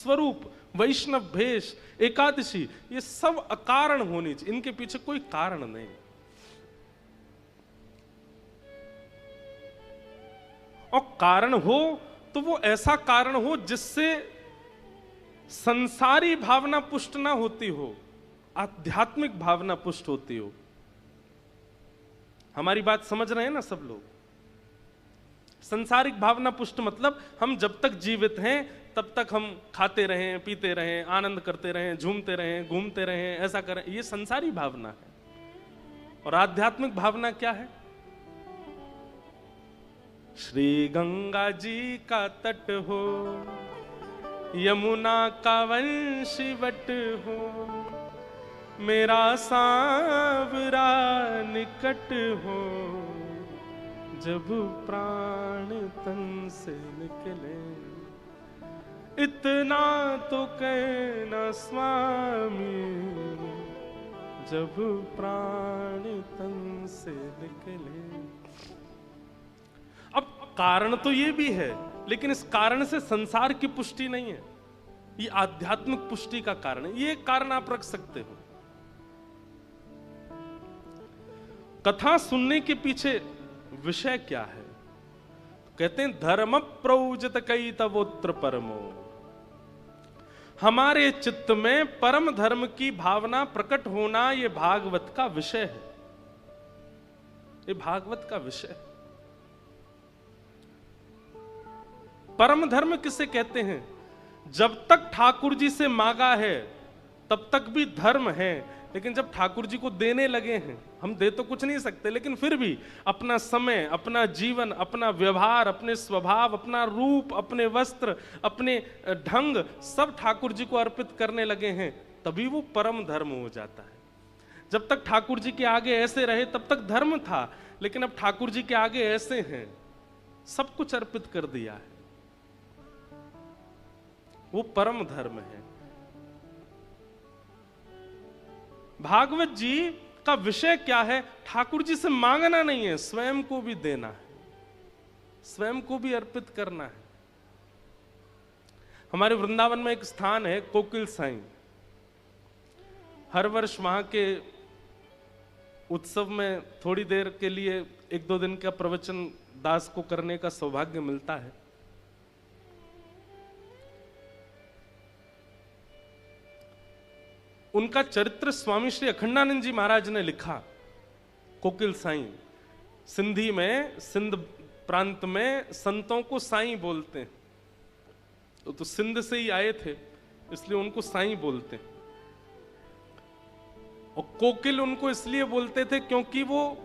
स्वरूप, वैष्णव भेष, एकादशी, ये सब अकारण होनी चाहिए, इनके पीछे कोई कारण नहीं। और कारण हो तो वो ऐसा कारण हो जिससे संसारी भावना पुष्ट ना होती हो, आध्यात्मिक भावना पुष्ट होती हो। हमारी बात समझ रहे हैं ना सब लोग? संसारिक भावना पुष्ट मतलब हम जब तक जीवित हैं तब तक हम खाते रहें, पीते रहें, आनंद करते रहें, झूमते रहें, घूमते रहें, ऐसा करें, ये संसारी भावना है। और आध्यात्मिक भावना क्या है? श्री गंगा जी का तट हो, यमुना का वंशीवट हो, मेरा सांवरा निकट हो, जब प्राण तन से निकले, इतना तो कहना स्वामी, जब प्राण तन से निकले। अब कारण तो ये भी है, लेकिन इस कारण से संसार की पुष्टि नहीं है, ये आध्यात्मिक पुष्टि का कारण है। ये कारण आप रख सकते हो। कथा सुनने के पीछे विषय क्या है? कहते हैं धर्म प्रौजत कई तवोत्र परमो, हमारे चित्त में परम धर्म की भावना प्रकट होना, यह भागवत का विषय है। ये भागवत का विषय है। परम धर्म किसे कहते हैं? जब तक ठाकुर जी से मांगा है तब तक भी धर्म है, लेकिन जब ठाकुर जी को देने लगे हैं, हम दे तो कुछ नहीं सकते, लेकिन फिर भी अपना समय, अपना जीवन, अपना व्यवहार, अपने स्वभाव, अपना रूप, अपने वस्त्र, अपने ढंग सब ठाकुर जी को अर्पित करने लगे हैं, तभी वो परम धर्म हो जाता है। जब तक ठाकुर जी के आगे ऐसे रहे तब तक धर्म था, लेकिन अब ठाकुर जी के आगे ऐसे हैं, सब कुछ अर्पित कर दिया है, वो परम धर्म है। भागवत जी का विषय क्या है? ठाकुर जी से मांगना नहीं है, स्वयं को भी देना है, स्वयं को भी अर्पित करना है। हमारे वृंदावन में एक स्थान है कोकिल साईं। हर वर्ष वहां के उत्सव में थोड़ी देर के लिए 1-2 दिन का प्रवचन दास को करने का सौभाग्य मिलता है। उनका चरित्र स्वामी श्री अखंडानंद जी महाराज ने लिखा। कोकिल साईं सिंधी में, सिंध प्रांत में संतों को साईं बोलते हैं, तो सिंध से ही आए थे, इसलिए उनको साईं बोलते हैं। और कोकिल उनको इसलिए बोलते थे क्योंकि वो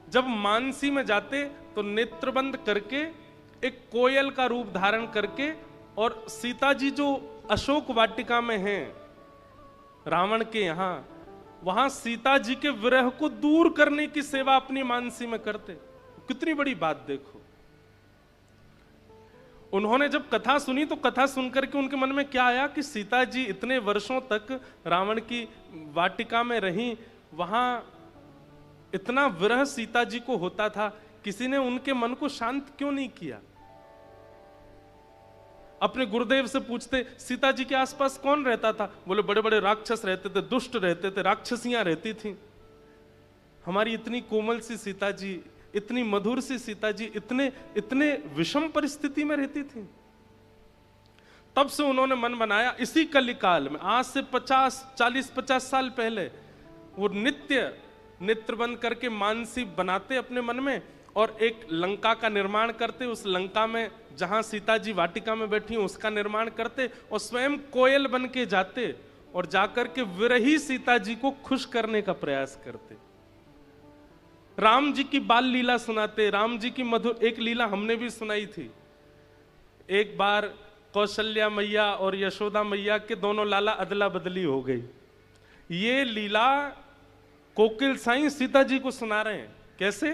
जब मानसी में जाते तो नेत्रबंद करके एक कोयल का रूप धारण करके, और सीता जी जो अशोक वाटिका में हैं रावण के यहां, वहां सीता जी के विरह को दूर करने की सेवा अपनी मानसी में करते। कितनी बड़ी बात देखो। उन्होंने जब कथा सुनी तो कथा सुनकर के उनके मन में क्या आया कि सीता जी इतने वर्षों तक रावण की वाटिका में रहीं, वहां इतना विरह सीता जी को होता था, किसी ने उनके मन को शांत क्यों नहीं किया? अपने गुरुदेव से पूछते सीता जी के आसपास कौन रहता था? बोले बड़े बड़े राक्षस रहते थे, दुष्ट रहते थे, राक्षसियां रहती थी। हमारी इतनी कोमल सी सीता जी, इतनी मधुर सी सीता जी इतने इतने विषम परिस्थिति में रहती थी। तब से उन्होंने मन बनाया, इसी कलिकाल में, आज से 40-50 साल पहले, वो नित्य नेत्रबंद करके मानसी बनाते अपने मन में, और एक लंका का निर्माण करते, उस लंका में जहां सीता जी वाटिका में बैठी हैं उसका निर्माण करते, और स्वयं कोयल बन के जाते और जाकर के विरही सीता जी को खुश करने का प्रयास करते। राम जी की बाल लीला सुनाते, राम जी की मधुर एक लीला हमने भी सुनाई थी। एक बार कौशल्या मैया और यशोदा मैया के दोनों लाला अदला बदली हो गई। ये लीला कोकिल साईं सीता जी को सुना रहे हैं। कैसे?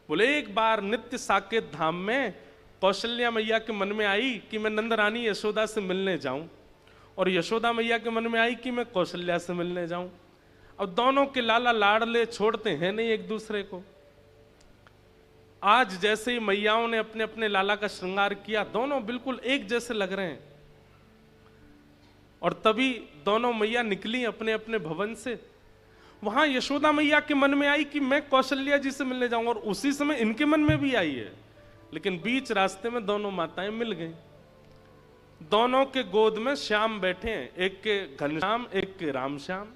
बोले एक बार नित्य साकेत धाम में कौशल्या मैया के मन में आई कि मैं नंद रानी यशोदा से मिलने जाऊं, और यशोदा मैया के मन में आई कि मैं कौशल्या से मिलने जाऊं। अब दोनों के लाला लाडले छोड़ते हैं नहीं एक दूसरे को। आज जैसे ही मैयाओं ने अपने अपने लाला का श्रृंगार किया, दोनों बिल्कुल एक जैसे लग रहे हैं। और तभी दोनों मैया निकली अपने अपने भवन से। वहां यशोदा मैया के मन में आई कि मैं कौशल्या जी से मिलने जाऊंगा, और उसी समय इनके मन में भी आई है। लेकिन बीच रास्ते में दोनों माताएं मिल गई। दोनों के गोद में श्याम बैठे हैं, एक के घनश्याम, एक के रामश्याम।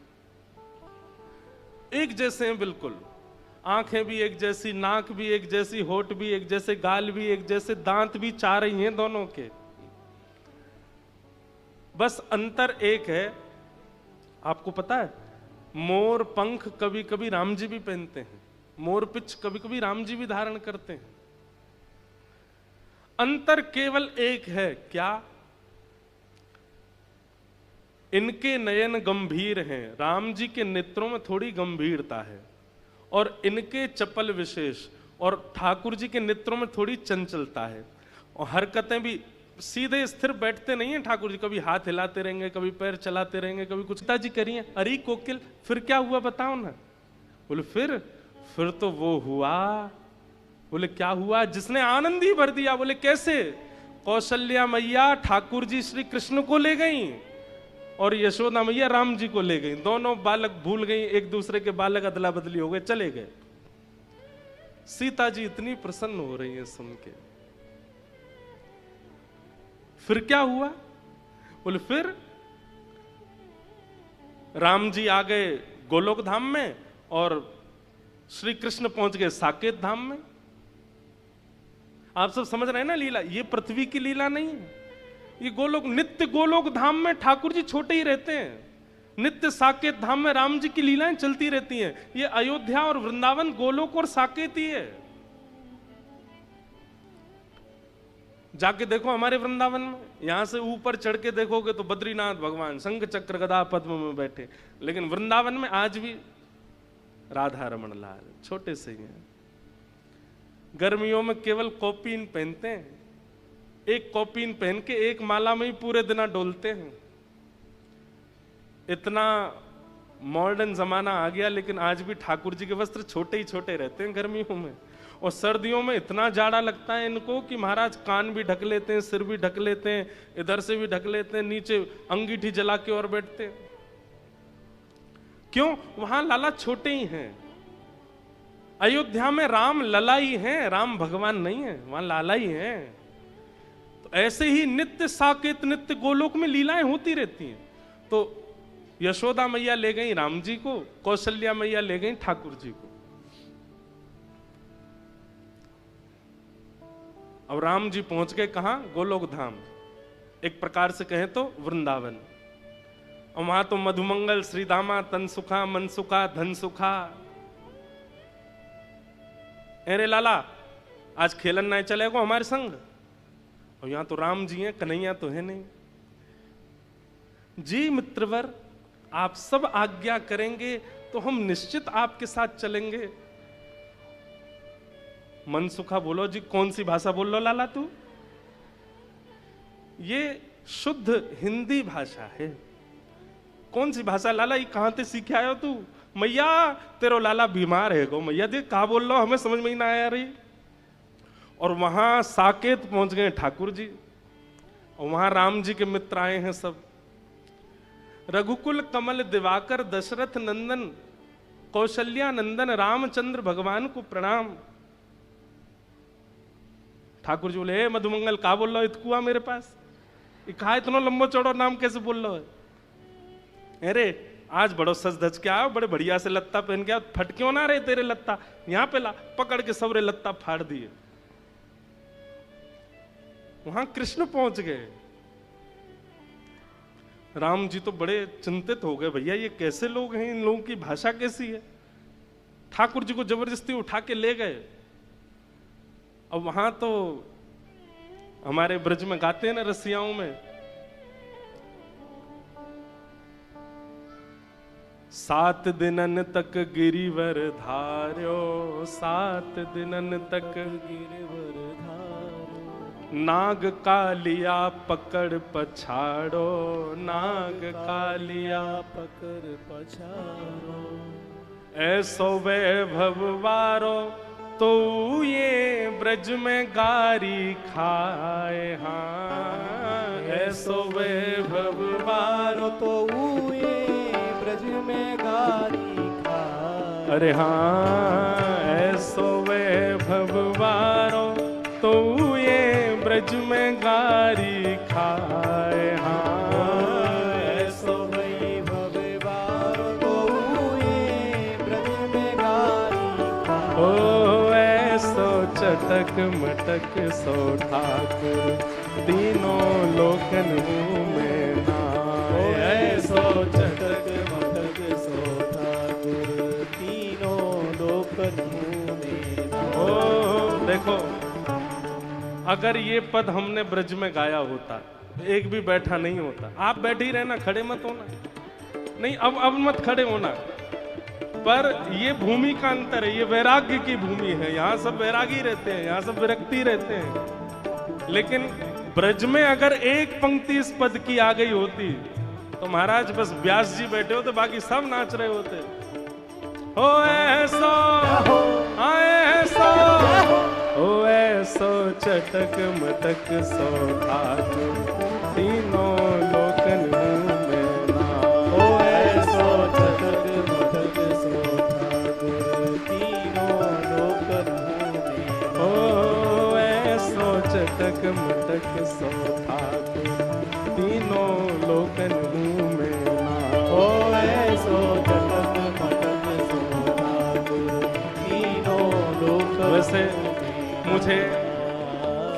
एक जैसे हैं बिल्कुल, आंखें भी एक जैसी, नाक भी एक जैसी, होठ भी एक जैसे, गाल भी एक जैसे, दांत भी चार ही हैं दोनों के। बस अंतर एक है, आपको पता है, मोर पंख कभी कभी राम जी भी पहनते हैं, मोर पिच कभी कभी राम जी भी धारण करते हैं। अंतर केवल एक है, क्या? इनके नयन गंभीर हैं, राम जी के नेत्रों में थोड़ी गंभीरता है, और इनके चपल विशेष, और ठाकुर जी के नेत्रों में थोड़ी चंचलता है। और हरकतें भी सीधे स्थिर बैठते नहीं हैं ठाकुर जी, कभी हाथ हिलाते रहेंगे, कभी पैर चलाते रहेंगे, कभी कुछ। पिताजी करिए, अरे कोकिल फिर क्या हुआ बताओ ना। बोले फिर तो वो हुआ। बोले क्या हुआ? जिसने आनंद ही भर दिया। बोले कैसे? कौशल्या मैया ठाकुर जी श्री कृष्ण को ले गई और यशोदा मैया राम जी को ले गई। दोनों बालक भूल गई, एक दूसरे के बालक अदला बदली हो गए, चले गए। सीता जी इतनी प्रसन्न हो रही है सुन के। फिर क्या हुआ? बोले फिर राम जी आ गए गोलोक धाम में और श्री कृष्ण पहुंच गए साकेत धाम में। आप सब समझ रहे हैं ना लीला? ये पृथ्वी की लीला नहीं है, ये गोलोक, नित्य गोलोक धाम में ठाकुर जी छोटे ही रहते हैं, नित्य साकेत धाम में राम जी की लीलाएं चलती रहती हैं। ये अयोध्या और वृंदावन गोलोक और साकेत ही है। जाके देखो हमारे वृंदावन में, यहां से ऊपर चढ़ के देखोगे तो बद्रीनाथ भगवान शंख चक्र गदा पद्म में बैठे, लेकिन वृंदावन में आज भी राधा रमण लाल छोटे से ही हैं। गर्मियों में केवल कॉपीन पहनते हैं, एक कॉपीन पहन के एक माला में ही पूरे दिन डोलते हैं। इतना मॉडर्न जमाना आ गया, लेकिन आज भी ठाकुर जी के वस्त्र छोटे ही छोटे रहते हैं गर्मियों में। और सर्दियों में इतना जाड़ा लगता है इनको कि महाराज कान भी ढक लेते हैं, सिर भी ढक लेते हैं, इधर से भी ढक लेते हैं, नीचे अंगीठी जला के और बैठते हैं। क्यों? वहां लाला छोटे ही हैं। अयोध्या में राम लला ही हैं, राम भगवान नहीं है, वहां लाला ही हैं। तो ऐसे ही नित्य साकेत, नित्य गोलोक में लीलाएं होती रहती हैं। तो यशोदा मैया ले गई राम जी को, कौशल्या मैया ले गई ठाकुर जी को। अब राम जी पहुंच गए कहां? गोलोक धाम, एक प्रकार से कहें तो वृंदावन। और वहां तो मधुमंगल, श्रीदामा, तनसुखा, मनसुखा, धनसुखा। अरे लाला आज खेलन नहीं चलेगा हमारे संग? और यहां तो राम जी हैं, कन्हैया तो है नहीं। जी मित्रवर, आप सब आज्ञा करेंगे तो हम निश्चित आपके साथ चलेंगे। मनसुखा बोलो जी, कौन सी भाषा बोल लो लाला तू? ये शुद्ध हिंदी भाषा है। कौन सी भाषा लाला? ये कहां से सीखे आयो तू? मैया तेरो लाला बीमार है गो। मैया जी कहा बोल लो, हमें समझ में ही ना आया रही। और वहां साकेत पहुंच गए ठाकुर जी, और वहां राम जी के मित्र आए हैं सब। रघुकुल कमल दिवाकर दशरथ नंदन कौशल्या नंदन रामचंद्र भगवान को प्रणाम। ठाकुर जी बोले, मधुमंगल का बोल लो इतकुआ मेरे पास? कहा इतना लंबो चौड़ो नाम कैसे बोल लो? अरे आज बड़ो सज धज के आओ, बड़े बढ़िया से लत्ता पहन के आओ, फट क्यों ना रहे तेरे लत्ता? यहां पे ला, पकड़ के सबरे लत्ता फाड़ दिए। वहां कृष्ण पहुंच गए। राम जी तो बड़े चिंतित हो गए, भैया ये कैसे लोग हैं, इन लोगों की भाषा कैसी है? ठाकुर जी को जबरदस्ती उठा के ले गए। अब वहां तो हमारे ब्रज में गाते हैं ना रसियाओं में, सात दिनन तक गिरिवर धार्यो, सात दिनन तक गिरिवर धार्यो, नाग कालिया पकड़ पछाड़ो, नाग कालिया पकड़ पछाड़ो, ऐसो वैभव वारो तो ये ब्रज में गारी खाए। हाँ ऐसो वैभव वारो तो हुए ब्रज में गारी खाए। अरे हाँ ऐसो वैभव वारो तो ये ब्रज में गारी खाए। हाँ ऐसो वैभव वारो तो हुए ब्रज में गारी खाए। ओ ऐसो चटक मटक सो ठाकुर तीनों लोकन मुँह में नाए। ऐसो चटक मटक सो ठाकुर तीनों लोकन मुँह में नाए। ओ देखो अगर ये पद हमने ब्रज में गाया होता एक भी बैठा नहीं होता। आप बैठे ही रहना, खड़े मत होना। नहीं अब मत खड़े होना। पर ये भूमि का अंतर है, ये वैराग्य की भूमि है। यहाँ सब वैरागी रहते हैं, यहाँ सब विरक्ति रहते हैं। लेकिन ब्रज में अगर एक पंक्ति इस पद की आ गई होती तो महाराज बस व्यास जी बैठे होते, बाकी सब नाच रहे होते। हो ऐसो ऐसो हो ऐसो चटक मटक सो ठाकुर तीनों लोकन मुँह में नाए। हो ऐसो चटक मटक सो ठाकुर तीनों लोकन मुँह में नाए। ओ ऐसो चटक मटक सो ठाकुर तीनों लोकन मुँह में नाए। हो ऐसो चटक मटक सो ठाकुर तीनों लोकन। वैसे मुझे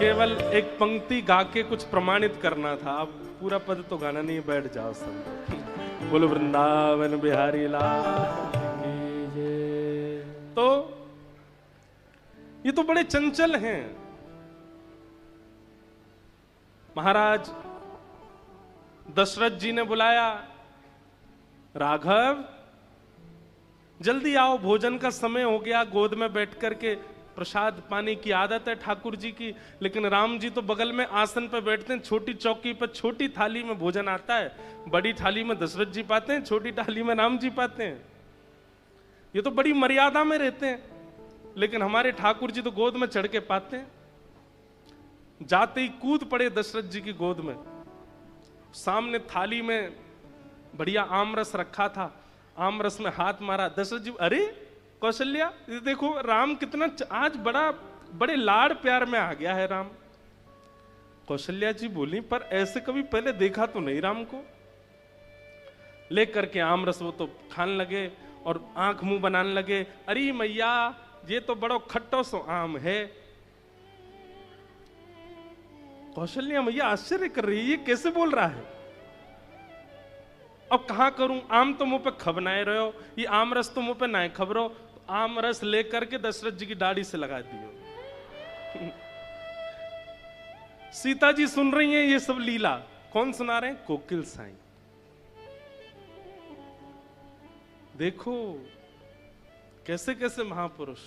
केवल एक पंक्ति गा के कुछ प्रमाणित करना था। अब पूरा पद तो गाना नहीं, बैठ जाओ सब। बोलो वृंदावन बिहारी लाल की जय। तो ये तो बड़े चंचल हैं। महाराज दशरथ जी ने बुलाया, राघव जल्दी आओ, भोजन का समय हो गया। गोद में बैठ करके प्रसाद पानी की आदत है ठाकुर जी की, लेकिन राम जी तो बगल में आसन पर बैठते हैं। छोटी चौकी पर छोटी थाली में भोजन आता है, बड़ी थाली में दशरथ जी पाते हैं, छोटी थाली में राम जी पाते हैं। ये तो बड़ी मर्यादा में रहते हैं, लेकिन हमारे ठाकुर जी तो गोद में चढ़ के पाते हैं। जाते ही कूद पड़े दशरथ जी की गोद में। सामने थाली में बढ़िया आमरस रखा था, आमरस में हाथ मारा। दशरथ जी, अरे कौशल्या ये देखो राम कितना आज बड़े लाड़ प्यार में आ गया है राम। कौशल्या जी बोली, पर ऐसे कभी पहले देखा तो नहीं राम को। लेकर के आमरस वो तो खाने लगे और आंख मुंह बनाने लगे। अरे मैया ये तो बड़ो खट्टो सो आम है। कौशल्या मैया आश्चर्य कर रही है, ये कैसे बोल रहा है। अब कहां करूं, आम तो मुंह पे खबनाए रहे हो, ये आम रस तो मुंह पे ना खबरो। तो आम रस लेकर के दशरथ जी की दाढ़ी से लगा दियो। सीता जी सुन रही हैं ये सब लीला। कौन सुना रहे हैं? कोकिल साईं। देखो कैसे कैसे महापुरुष,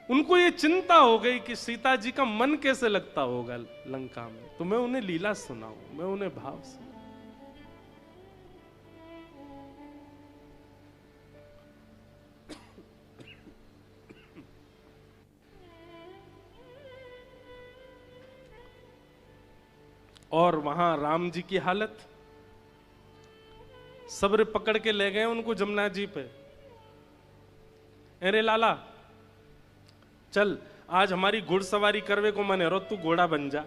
उनको ये चिंता हो गई कि सीता जी का मन कैसे लगता होगा लंका में, तो मैं उन्हें लीला सुनाऊं, मैं उन्हें भाव सुनाऊं। और वहां राम जी की हालत, सब्र पकड़ के ले गए उनको जमुना जी पे। अरे लाला चल, आज हमारी घुड़सवारी करवे को मन है रो, तू घोड़ा बन जा।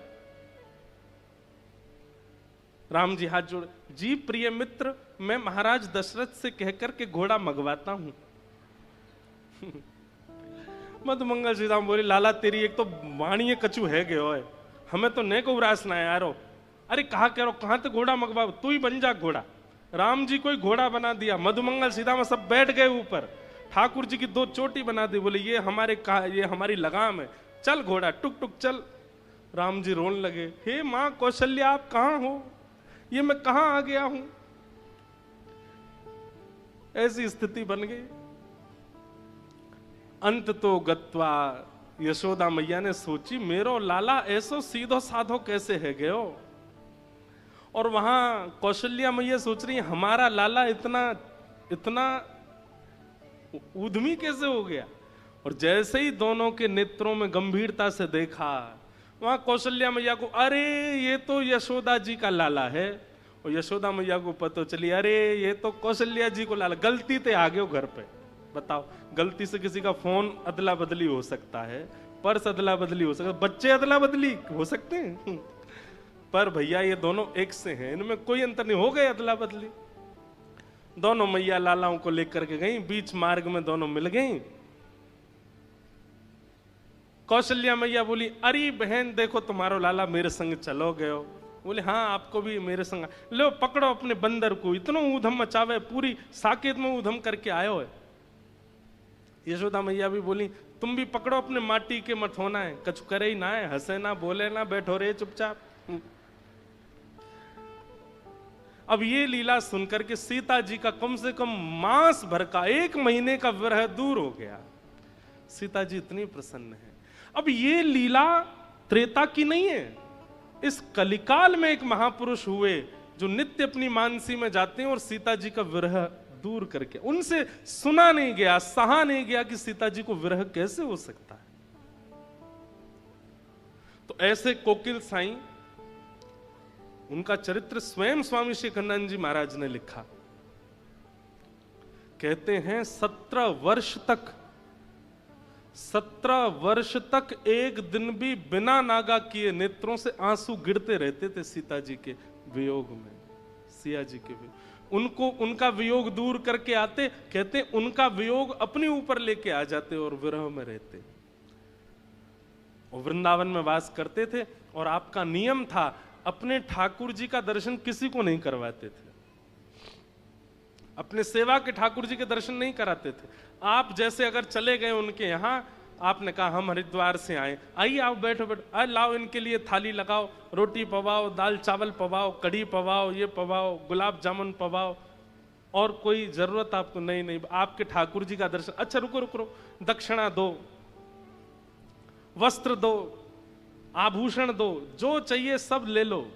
राम जी हाथ जोड़, जी प्रिय मित्र, मैं महाराज दशरथ से कहकर के घोड़ा मंगवाता हूं। मधुमंगल श्रीराम बोले, लाला तेरी एक तो वाणी कचू है गयो है, हमें तो ने को उरास ना यारो। अरे कहा कह रो, कहां तो घोड़ा मंगवा, तू ही बन जा घोड़ा। राम जी को ही घोड़ा बना दिया। मधुमंगल सीधा सब बैठ गए ऊपर, ठाकुर जी की दो चोटी बना दी। बोले ये हमारी लगाम है, चल घोड़ा टुक टुक चल। राम जी रोने लगे, हे मां कौशल्या आप कहां हो, ये मैं कहां आ गया हूं। ऐसी स्थिति बन गई। अंत तो गत्वा यशोदा मैया ने सोची, मेरो लाला ऐसो सीधो साधो कैसे है गयो। और वहां कौशल्या मैया सोच रही हमारा लाला इतना इतना उद्यमी कैसे हो गया। और जैसे ही दोनों के नेत्रों में गंभीरता से देखा, वहां कौशल्या मैया को, अरे ये तो यशोदा जी का लाला है। और यशोदा मैया को पता चली, अरे ये तो कौशल्या जी को लाला, गलती से आ गए घर पे। बताओ, गलती से किसी का फोन अदला बदली हो सकता है, पर्स अदला बदली हो सकता है, बच्चे अदला बदली हो सकते हैं, पर भैया ये दोनों एक से हैं, इनमें कोई अंतर नहीं, हो गए अदला बदली। दोनों मैया लालाओं को लेकर के गई, बीच मार्ग में दोनों मिल गई। कौशल्या मैया बोली, अरे बहन देखो तुम्हारो लाला मेरे संग चलो गयो। बोले हाँ आपको भी मेरे संग, लो पकड़ो अपने बंदर को, इतना ऊधम मचावे, पूरी साकेत में ऊधम करके आयो है। यशोदा मैया भी बोली, तुम भी पकड़ो अपने माटी के मथोना है, कछु करे ही ना है, हंसे ना बोले ना, बैठो रे चुपचाप। अब ये लीला सुनकर के सीता जी का कम से कम मास भर का 1 महीने का विरह दूर हो गया। सीता जी इतनी प्रसन्न है। अब ये लीला त्रेता की नहीं है, इस कलिकाल में एक महापुरुष हुए जो नित्य अपनी मानसी में जाते हैं और सीता जी का विरह दूर करके, उनसे सुना नहीं गया, सहा नहीं गया कि सीता जी को विरह कैसे हो सकता है। तो ऐसे कोकिल साईं, उनका चरित्र स्वयं स्वामी शेखरानंद जी महाराज ने लिखा। कहते हैं 17 वर्ष तक एक दिन भी बिना नागा किए नेत्रों से आंसू गिरते रहते थे सीता जी के वियोग में, सिया जी के वियोग। उनको उनका वियोग दूर करके आते, कहते उनका वियोग अपने ऊपर लेके आ जाते और विरह में रहते। और वृंदावन में वास करते थे और आपका नियम था, अपने ठाकुर जी का दर्शन किसी को नहीं करवाते थे, अपने सेवा के ठाकुर जी के दर्शन नहीं कराते थे। आप जैसे अगर चले गए उनके यहां, आपने कहा हम हरिद्वार से आए, आइए आओ बैठो बैठो, अरे लाओ इनके लिए थाली लगाओ, रोटी पवाओ, दाल चावल पवाओ, कढ़ी पवाओ, ये पवाओ, गुलाब जामुन पवाओ, और कोई जरूरत आपको नहीं, नहीं आपके ठाकुर जी का दर्शन। अच्छा रुको रुको रुको, दक्षिणा दो, वस्त्र दो, आभूषण दो, जो चाहिए सब ले लो,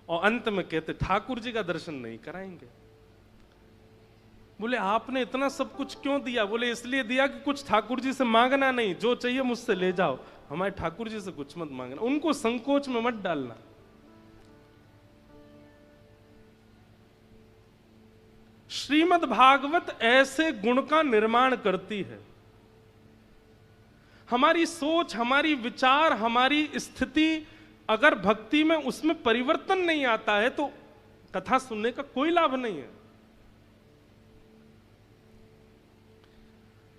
और अंत में कहते ठाकुर जी का दर्शन नहीं कराएंगे। बोले आपने इतना सब कुछ क्यों दिया? बोले इसलिए दिया कि कुछ ठाकुर जी से मांगना नहीं, जो चाहिए मुझसे ले जाओ, हमारे ठाकुर जी से कुछ मत मांगना, उनको संकोच में मत डालना। श्रीमद् भागवत ऐसे गुण का निर्माण करती है। हमारी सोच, हमारी विचार, हमारी स्थिति अगर भक्ति में उसमें परिवर्तन नहीं आता है तो कथा सुनने का कोई लाभ नहीं है।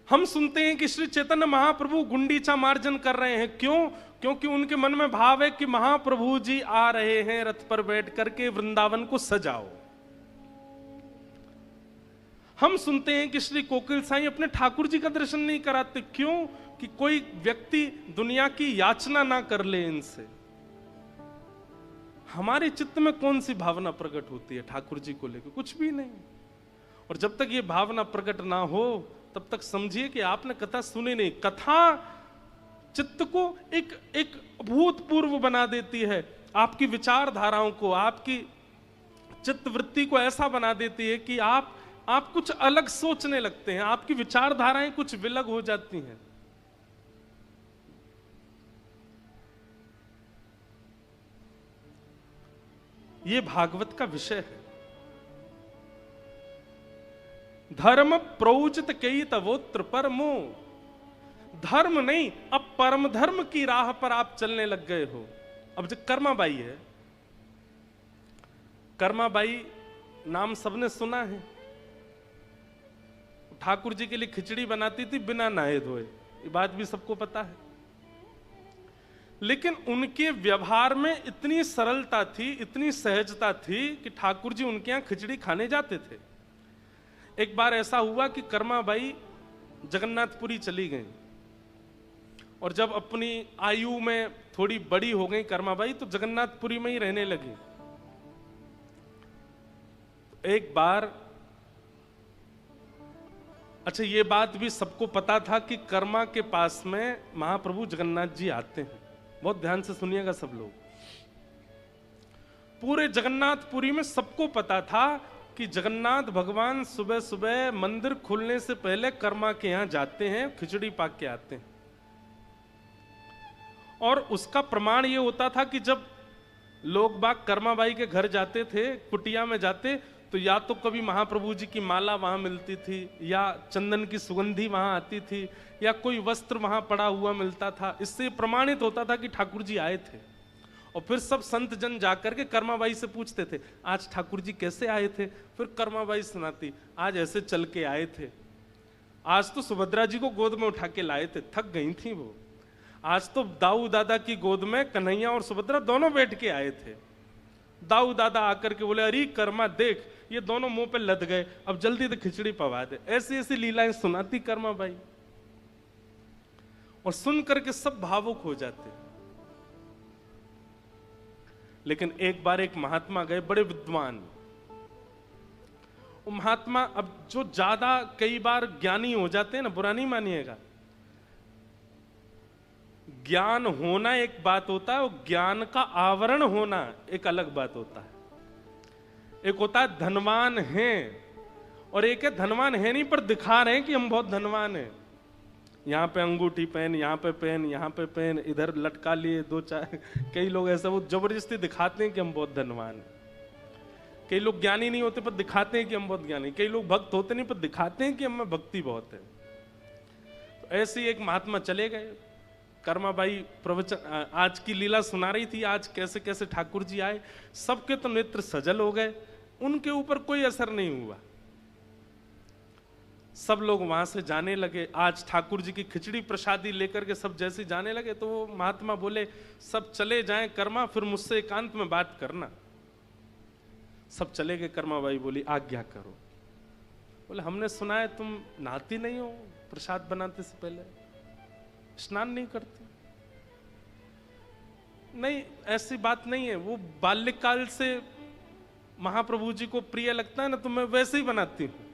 हम सुनते हैं कि श्री चैतन्य महाप्रभु गुंडीचा मार्जन कर रहे हैं, क्यों? क्योंकि उनके मन में भाव है कि महाप्रभु जी आ रहे हैं, रथ पर बैठ करके वृंदावन को सजाओ। हम सुनते हैं कि श्री कोकिल साईं अपने ठाकुर जी का दर्शन नहीं कराते, क्यों? कि कोई व्यक्ति दुनिया की याचना ना कर ले इनसे। हमारे चित्त में कौन सी भावना प्रकट होती है ठाकुर जी को लेकर? कुछ भी नहीं। और जब तक ये भावना प्रकट ना हो तब तक समझिए कि आपने कथा सुनी नहीं। कथा चित्त को एक भूतपूर्व बना देती है, आपकी विचारधाराओं को, आपकी चित्त वृत्ति को ऐसा बना देती है कि आप कुछ अलग सोचने लगते हैं, आपकी विचारधाराएं कुछ विलग हो जाती हैं। ये भागवत का विषय है। धर्म प्रोचित कई तवोत्र परमो, धर्म नहीं, अब परम धर्म की राह पर आप चलने लग गए हो। अब जो कर्माबाई है, कर्माबाई नाम सबने सुना है, ठाकुर जी के लिए खिचड़ी बनाती थी बिना नहाए धोए, ये बात भी सबको पता है। लेकिन उनके व्यवहार में इतनी सरलता थी, इतनी सहजता थी कि ठाकुर जी उनके यहां खिचड़ी खाने जाते थे। एक बार ऐसा हुआ कि कर्माबाई जगन्नाथपुरी चली गई, और जब अपनी आयु में थोड़ी बड़ी हो गई कर्माबाई तो जगन्नाथपुरी में ही रहने लगी। एक बार, अच्छा ये बात भी सबको पता था कि कर्मा के पास में महाप्रभु जगन्नाथ जी आते हैं, बहुत ध्यान से सुनिएगा सब लोग। पूरे जगन्नाथपुरी में सबको पता था कि जगन्नाथ भगवान सुबह सुबह मंदिर खुलने से पहले कर्मा के यहां जाते हैं, खिचड़ी पाक के आते हैं। और उसका प्रमाण ये होता था कि जब लोग बाग कर्माबाई के घर जाते थे, कुटिया में जाते, तो या तो कभी महाप्रभु जी की माला वहां मिलती थी, या चंदन की सुगंधी वहां आती थी, या कोई वस्त्र वहां पड़ा हुआ मिलता था। इससे प्रमाणित होता था कि ठाकुर जी आए थे। और फिर सब संत जन जाकर के कर्माबाई से पूछते थे, आज ठाकुर जी कैसे आए थे? फिर कर्माबाई सुनाती, आज ऐसे चल के आए थे, आज तो सुभद्रा जी को गोद में उठा के लाए थे, थक गई थी वो। आज तो दाऊ दादा की गोद में कन्हैया और सुभद्रा दोनों बैठ के आए थे। दाऊ दादा आकर के बोले, अरे कर्मा देख, ये दोनों मुंह पे लद गए, अब जल्दी से खिचड़ी पवा दे। ऐसी ऐसी लीलाएं सुनाती कर्माबाई, और सुन करके सब भावुक हो जाते। लेकिन एक बार एक महात्मा गए, बड़े विद्वान। वो महात्मा, अब जो ज्यादा कई बार ज्ञानी हो जाते हैं ना, बुरा नहीं मानिएगा, ज्ञान होना एक बात होता है, और ज्ञान का आवरण होना एक अलग बात होता है। एक होता है धनवान हैं, और एक है धनवान है नहीं पर दिखा रहे हैं कि हम बहुत धनवान हैं। यहाँ पे अंगूठी पहन, यहाँ पे पहन, यहाँ पे पहन, इधर लटका लिए दो चार। कई लोग ऐसा वो जबरदस्ती दिखाते हैं कि हम बहुत धनवान हैं। कई लोग ज्ञानी नहीं होते पर दिखाते हैं कि हम बहुत ज्ञानी। कई लोग भक्त होते नहीं पर दिखाते हैं कि हम में भक्ति बहुत है। तो ऐसे ही एक महात्मा चले गए। कर्माबाई प्रवचन, आज की लीला सुना रही थी, आज कैसे कैसे ठाकुर जी आए। सबके तो नेत्र सजल हो गए, उनके ऊपर कोई असर नहीं हुआ। सब लोग वहां से जाने लगे। आज ठाकुर जी की खिचड़ी प्रसादी लेकर के सब जैसे जाने लगे, तो वो महात्मा बोले, सब चले जाएं कर्मा, फिर मुझसे एकांत में बात करना। सब चले गए। कर्माबाई बोली, आज्ञा करो। बोले, हमने सुना है तुम नहाती नहीं हो प्रसाद बनाते से पहले, स्नान नहीं करती। नहीं, ऐसी बात नहीं है। वो बाल्यकाल से महाप्रभु जी को प्रिय लगता है ना, तो मैं वैसे ही बनाती हूं।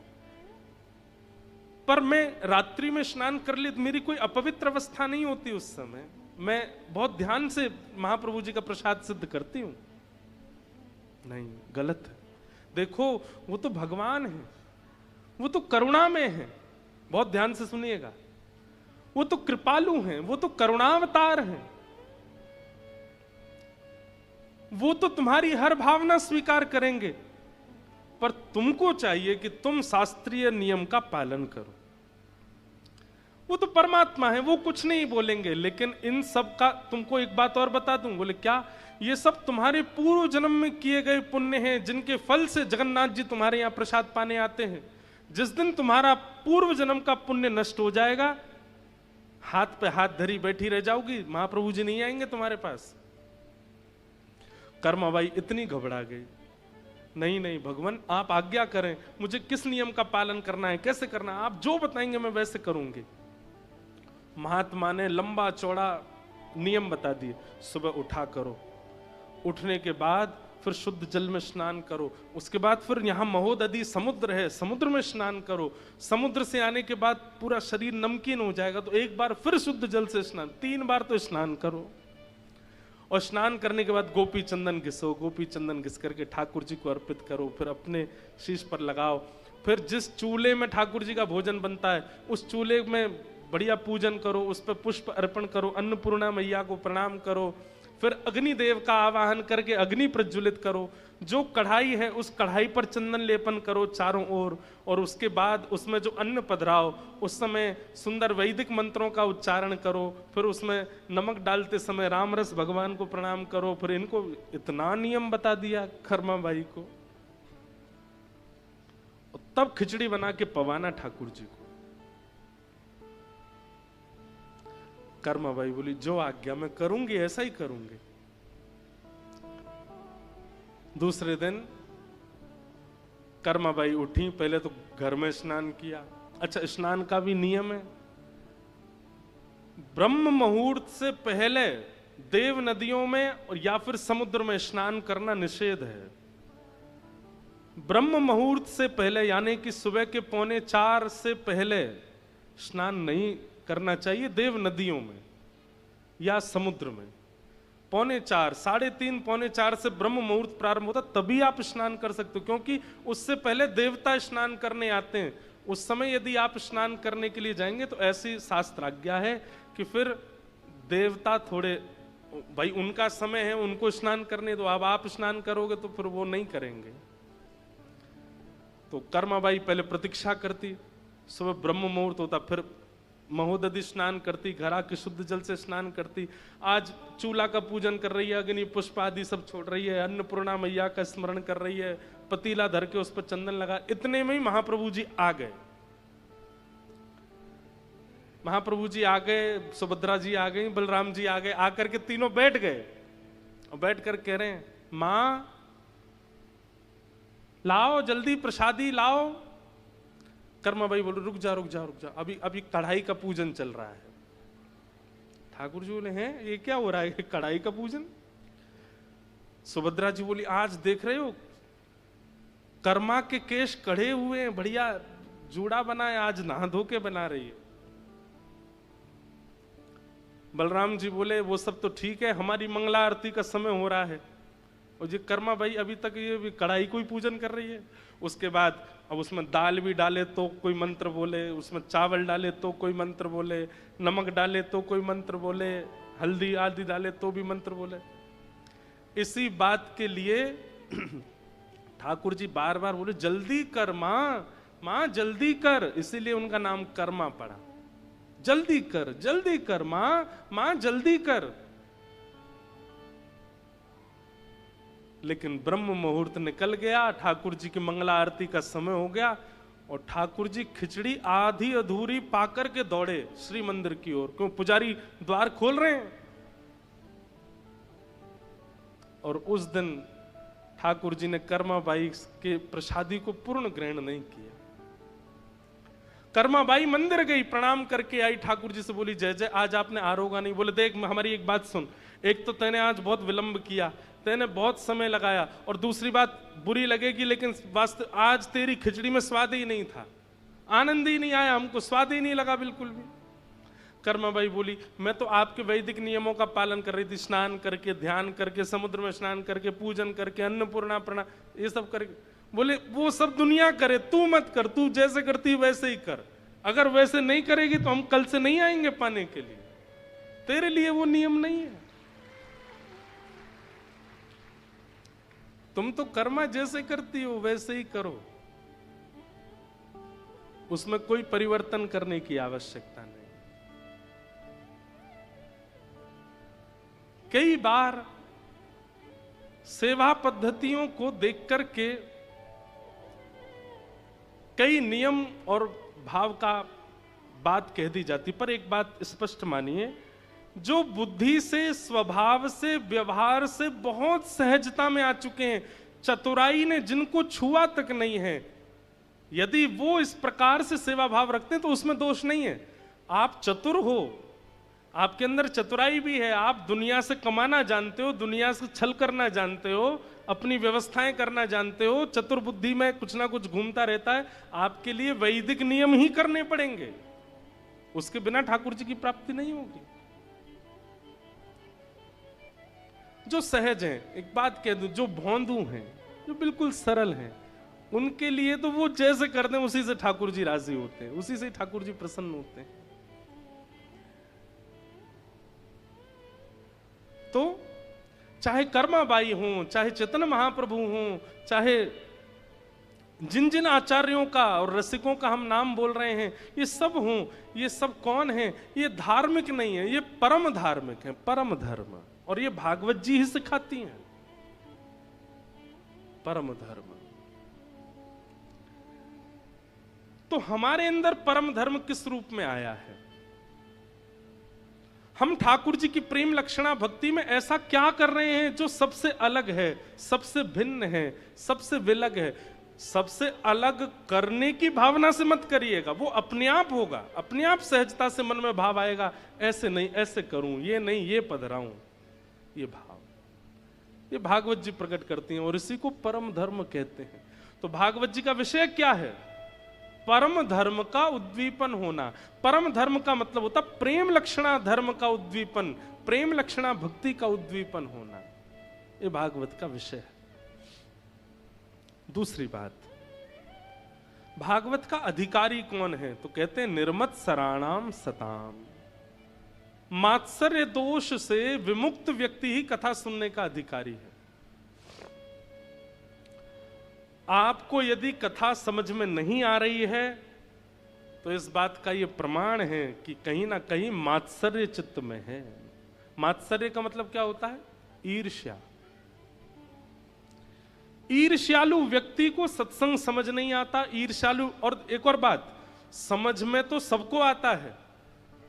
पर मैं रात्रि में स्नान कर ली तो मेरी कोई अपवित्र अवस्था नहीं होती उस समय। मैं बहुत ध्यान से महाप्रभु जी का प्रसाद सिद्ध करती हूं। नहीं, गलत है। देखो, वो तो भगवान है, वो तो करुणा में है। बहुत ध्यान से सुनिएगा, वो तो कृपालु हैं, वो तो करुणावतार हैं। वो तो तुम्हारी हर भावना स्वीकार करेंगे, पर तुमको चाहिए कि तुम शास्त्रीय नियम का पालन करो। वो तो परमात्मा है, वो कुछ नहीं बोलेंगे। लेकिन इन सब का तुमको एक बात और बता दूं। बोले, क्या? ये सब तुम्हारे पूर्व जन्म में किए गए पुण्य हैं, जिनके फल से जगन्नाथ जी तुम्हारे यहां प्रसाद पाने आते हैं। जिस दिन तुम्हारा पूर्व जन्म का पुण्य नष्ट हो जाएगा, हाथ पे हाथ धरी बैठी रह जाओगी, महाप्रभु जी नहीं आएंगे तुम्हारे पास। कर्माबाई इतनी घबरा गई। नहीं नहीं भगवान, आप आज्ञा करें, मुझे किस नियम का पालन करना है, कैसे करना है, आप जो बताएंगे मैं वैसे करूंगी। महात्मा ने लंबा चौड़ा नियम बता दिए। सुबह उठा करो, उठने के बाद फिर शुद्ध जल में स्नान करो। उसके बाद फिर यहाँ महोदधि समुद्र है, समुद्र में स्नान करो। समुद्र से आने के बाद पूरा शरीर नमकीन हो जाएगा, तो एक बार फिर शुद्ध जल से स्नान, 3 बार तो स्नान करो। और स्नान करने के बाद गोपी चंदन घिसो, गोपी चंदन घिस करके ठाकुर जी को अर्पित करो, फिर अपने शीश पर लगाओ। फिर जिस चूल्हे में ठाकुर जी का भोजन बनता है, उस चूल्हे में बढ़िया पूजन करो, उस पर पुष्प अर्पण करो, अन्नपूर्णा मैया को प्रणाम करो। फिर अग्निदेव का आवाहन करके अग्नि प्रज्वलित करो। जो कढ़ाई है उस कढ़ाई पर चंदन लेपन करो चारों ओर। और उसके बाद उसमें जो अन्न पधराओ, उस समय सुंदर वैदिक मंत्रों का उच्चारण करो। फिर उसमें नमक डालते समय रामरस भगवान को प्रणाम करो। फिर इनको इतना नियम बता दिया कर्माबाई को। तब खिचड़ी बना के पवाना ठाकुर जी को। कर्माबाई बोली, जो आज्ञा मैं करूंगी, ऐसा ही करूंगी। दूसरे दिन कर्माबाई उठी, पहले तो घर में स्नान किया। अच्छा, स्नान का भी नियम है। ब्रह्म मुहूर्त से पहले देव नदियों में या फिर समुद्र में स्नान करना निषेध है। ब्रह्म मुहूर्त से पहले, यानी कि सुबह के 3:45 से पहले स्नान नहीं करना चाहिए देव नदियों में या समुद्र में। 3:45, 3:30, 3:45 से ब्रह्म मुहूर्त प्रारंभ होता, तभी आप स्नान कर सकते हो, क्योंकि उससे पहले देवता स्नान करने आते हैं। उस समय यदि आप स्नान करने के लिए जाएंगे तो ऐसी शास्त्र आज्ञा है कि फिर देवता थोड़े भाई उनका समय है, उनको स्नान करने दो, अब आप स्नान करोगे तो फिर वो नहीं करेंगे। तो कर्माबाई पहले प्रतीक्षा करती, सुबह ब्रह्म मुहूर्त होता, फिर महोदधि स्नान करती, घर आके शुद्ध जल से स्नान करती। आज चूल्हा का पूजन कर रही है, अग्नि पुष्प आदि सब छोड़ रही है, अन्नपूर्णा मैया का स्मरण कर रही है, पतीला धर के उस पर चंदन लगा। इतने में ही महाप्रभु जी आ गए। महाप्रभु जी आ गए, सुभद्रा जी आ गई, बलराम जी आ गए, आकर के तीनों बैठ गए और बैठ कर कह रहे हैं, मां लाओ जल्दी प्रसादी लाओ। कर्माबाई बोले रुक जा रुक जा रुक जा, अभी कढ़ाई का पूजन चल रहा है। ठाकुर जी बोले हैं ये क्या हो रहा है, कढ़ाई का पूजन? सुभद्रा जी बोली आज देख रहे हो कर्मा के केश कढ़े हुए हैं, बढ़िया जूड़ा बना है, आज नहा धो के बना रही है। बलराम जी बोले वो सब तो ठीक है, हमारी मंगला आरती का समय हो रहा है, और ये कर्माबाई अभी तक ये कढ़ाई को ही पूजन कर रही है। उसके बाद अब उसमें दाल भी डाले तो कोई मंत्र बोले, उसमें चावल डाले तो कोई मंत्र बोले, नमक डाले तो कोई मंत्र बोले, हल्दी आदि डाले तो भी मंत्र बोले। इसी बात के लिए ठाकुर जी बार बार बोले जल्दी कर माँ, माँ जल्दी कर, इसीलिए उनका नाम कर्मा पड़ा। जल्दी कर माँ, माँ जल्दी कर। लेकिन ब्रह्म मुहूर्त निकल गया, ठाकुर जी की मंगला आरती का समय हो गया, और ठाकुर जी खिचड़ी आधी अधूरी पाकर के दौड़े श्री मंदिर की ओर। क्यों? पुजारी द्वार खोल रहे हैं। और उस दिन ठाकुर जी ने कर्माबाई के प्रसादी को पूर्ण ग्रहण नहीं किया। कर्माबाई मंदिर गई, प्रणाम करके आई, ठाकुर जी से बोली जय जय आज आपने आरोगा नहीं। बोले देख हमारी एक बात सुन, एक तो तैने आज बहुत विलंब किया, तैने बहुत समय लगाया, और दूसरी बात बुरी लगेगी लेकिन वास्तव आज तेरी खिचड़ी में स्वाद ही नहीं था, आनंद ही नहीं आया, हमको स्वाद ही नहीं लगा बिल्कुल भी। कर्माबाई बोली मैं तो आपके वैदिक नियमों का पालन कर रही थी, स्नान करके, ध्यान करके, समुद्र में स्नान करके, पूजन करके, अन्नपूर्णा प्रणाम ये सब करके। बोले वो सब दुनिया करे, तू मत कर, तू जैसे करती वैसे ही कर। अगर वैसे नहीं करेगी तो हम कल से नहीं आएंगे पाने के लिए, तेरे लिए वो नियम नहीं है। तुम तो कर्मा जैसे करती हो वैसे ही करो, उसमें कोई परिवर्तन करने की आवश्यकता नहीं। कई बार सेवा पद्धतियों को देख करके कई नियम और भाव का बात कह दी जाती, पर एक बात स्पष्ट मानिए, जो बुद्धि से, स्वभाव से, व्यवहार से बहुत सहजता में आ चुके हैं, चतुराई ने जिनको छुआ तक नहीं है, यदि वो इस प्रकार से सेवा भाव रखते हैं तो उसमें दोष नहीं है। आप चतुर हो, आपके अंदर चतुराई भी है, आप दुनिया से कमाना जानते हो, दुनिया से छल करना जानते हो, अपनी व्यवस्थाएं करना जानते हो, चतुर बुद्धि में कुछ ना कुछ घूमता रहता है, आपके लिए वैदिक नियम ही करने पड़ेंगे, उसके बिना ठाकुर जी की प्राप्ति नहीं होगी। जो सहज हैं, एक बात कह दूं, जो भोंदू हैं, जो बिल्कुल सरल हैं, उनके लिए तो वो जैसे करते हैं उसी से ठाकुर जी राजी होते हैं, उसी से ठाकुर जी प्रसन्न होते हैं। तो चाहे कर्माबाई हों, चाहे चैतन्य महाप्रभु हों, चाहे जिन जिन आचार्यों का और रसिकों का हम नाम बोल रहे हैं, ये सब हों, ये सब कौन हैं? ये धार्मिक नहीं है, ये परम धार्मिक है, परम धर्म। और ये भागवत जी ही सिखाती हैं परम धर्म। तो हमारे अंदर परम धर्म किस रूप में आया है? हम ठाकुर जी की प्रेम लक्षणा भक्ति में ऐसा क्या कर रहे हैं जो सबसे अलग है, सबसे भिन्न है, सबसे विलग है? सबसे अलग करने की भावना से मत करिएगा, वो अपने आप होगा, अपने आप सहजता से मन में भाव आएगा, ऐसे नहीं ऐसे करूं, ये नहीं ये पधराऊं, ये भाव, ये भागवत जी प्रकट करती हैं और इसी को परम धर्म कहते हैं। तो भागवत जी का विषय क्या है? परम धर्म का उद्दीपन होना। परम धर्म का मतलब होता प्रेम लक्षणा धर्म का उद्दीपन, प्रेम लक्षणा भक्ति का उद्दीपन होना, ये भागवत का विषय है। दूसरी बात, भागवत का अधिकारी कौन है? तो कहते हैं निर्मत सराणाम सताम। मात्सर्य दोष से विमुक्त व्यक्ति ही कथा सुनने का अधिकारी है। आपको यदि कथा समझ में नहीं आ रही है तो इस बात का यह प्रमाण है कि कहीं ना कहीं मात्सर्य चित्त में है। मात्सर्य का मतलब क्या होता है? ईर्ष्या। ईर्ष्यालु व्यक्ति को सत्संग समझ नहीं आता। ईर्ष्यालु, और एक और बात, समझ में तो सबको आता है,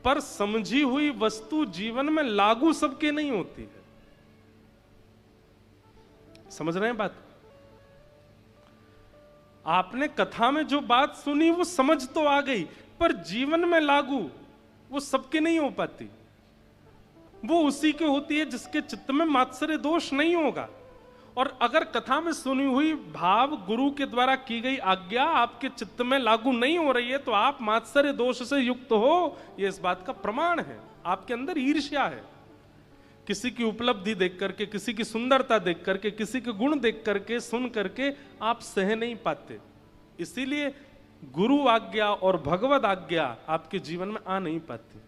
पर समझी हुई वस्तु जीवन में लागू सबके नहीं होती है। समझ रहे हैं बात? आपने कथा में जो बात सुनी वो समझ तो आ गई, पर जीवन में लागू वो सबके नहीं हो पाती। वो उसी के होती है जिसके चित्त में मात्सर्य दोष नहीं होगा। और अगर कथा में सुनी हुई भाव गुरु के द्वारा की गई आज्ञा आपके चित्त में लागू नहीं हो रही है तो आप मात्सर्य दोष से युक्त हो, यह इस बात का प्रमाण है। आपके अंदर ईर्ष्या है। किसी की उपलब्धि देख करके, किसी की सुंदरता देख करके, किसी के गुण देख करके, सुन करके आप सह नहीं पाते। इसीलिए गुरु आज्ञा और भगवद आज्ञा आपके जीवन में आ नहीं पाती।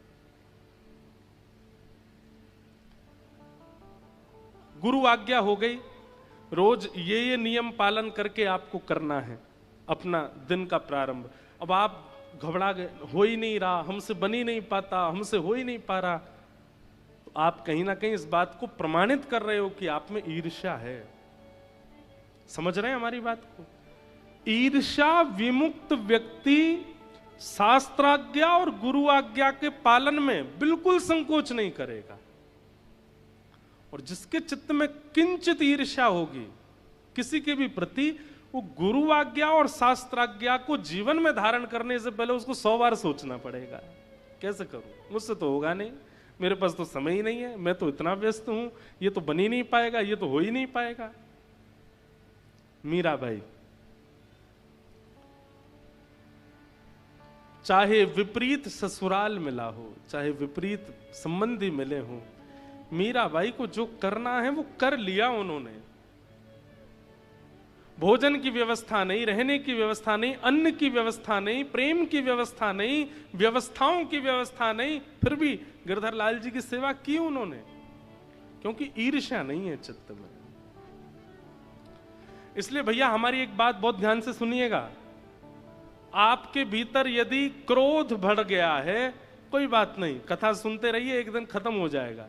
गुरु आज्ञा हो गई, रोज ये नियम पालन करके आपको करना है अपना दिन का प्रारंभ। अब आप घबरा गए, हो ही नहीं रहा, हमसे बन ही नहीं पाता, हमसे हो ही नहीं पा रहा, तो आप कहीं ना कहीं इस बात को प्रमाणित कर रहे हो कि आप में ईर्ष्या है। समझ रहे हैं हमारी बात को? ईर्ष्या विमुक्त व्यक्ति शास्त्राज्ञा और गुरु आज्ञा के पालन में बिल्कुल संकोच नहीं करेगा। और जिसके चित्त में किंचित ईर्ष्या होगी किसी के भी प्रति, वो गुरु आज्ञा और शास्त्राज्ञा को जीवन में धारण करने से पहले उसको 100 बार सोचना पड़ेगा। कैसे करूं, मुझसे तो होगा नहीं, मेरे पास तो समय ही नहीं है, मैं तो इतना व्यस्त हूं, ये तो बन ही नहीं पाएगा, ये तो हो ही नहीं पाएगा। मीराबाई, चाहे विपरीत ससुराल मिला हो, चाहे विपरीत संबंधी मिले हो, मीराबाई को जो करना है वो कर लिया उन्होंने। भोजन की व्यवस्था नहीं, रहने की व्यवस्था नहीं, अन्न की व्यवस्था नहीं, प्रेम की व्यवस्था नहीं, व्यवस्थाओं की व्यवस्था नहीं, फिर भी गिरधर लाल जी की सेवा की उन्होंने, क्योंकि ईर्ष्या नहीं है चित्त में। इसलिए भैया हमारी एक बात बहुत ध्यान से सुनिएगा, आपके भीतर यदि क्रोध बढ़ गया है, कोई बात नहीं, कथा सुनते रहिए, एक दिन खत्म हो जाएगा।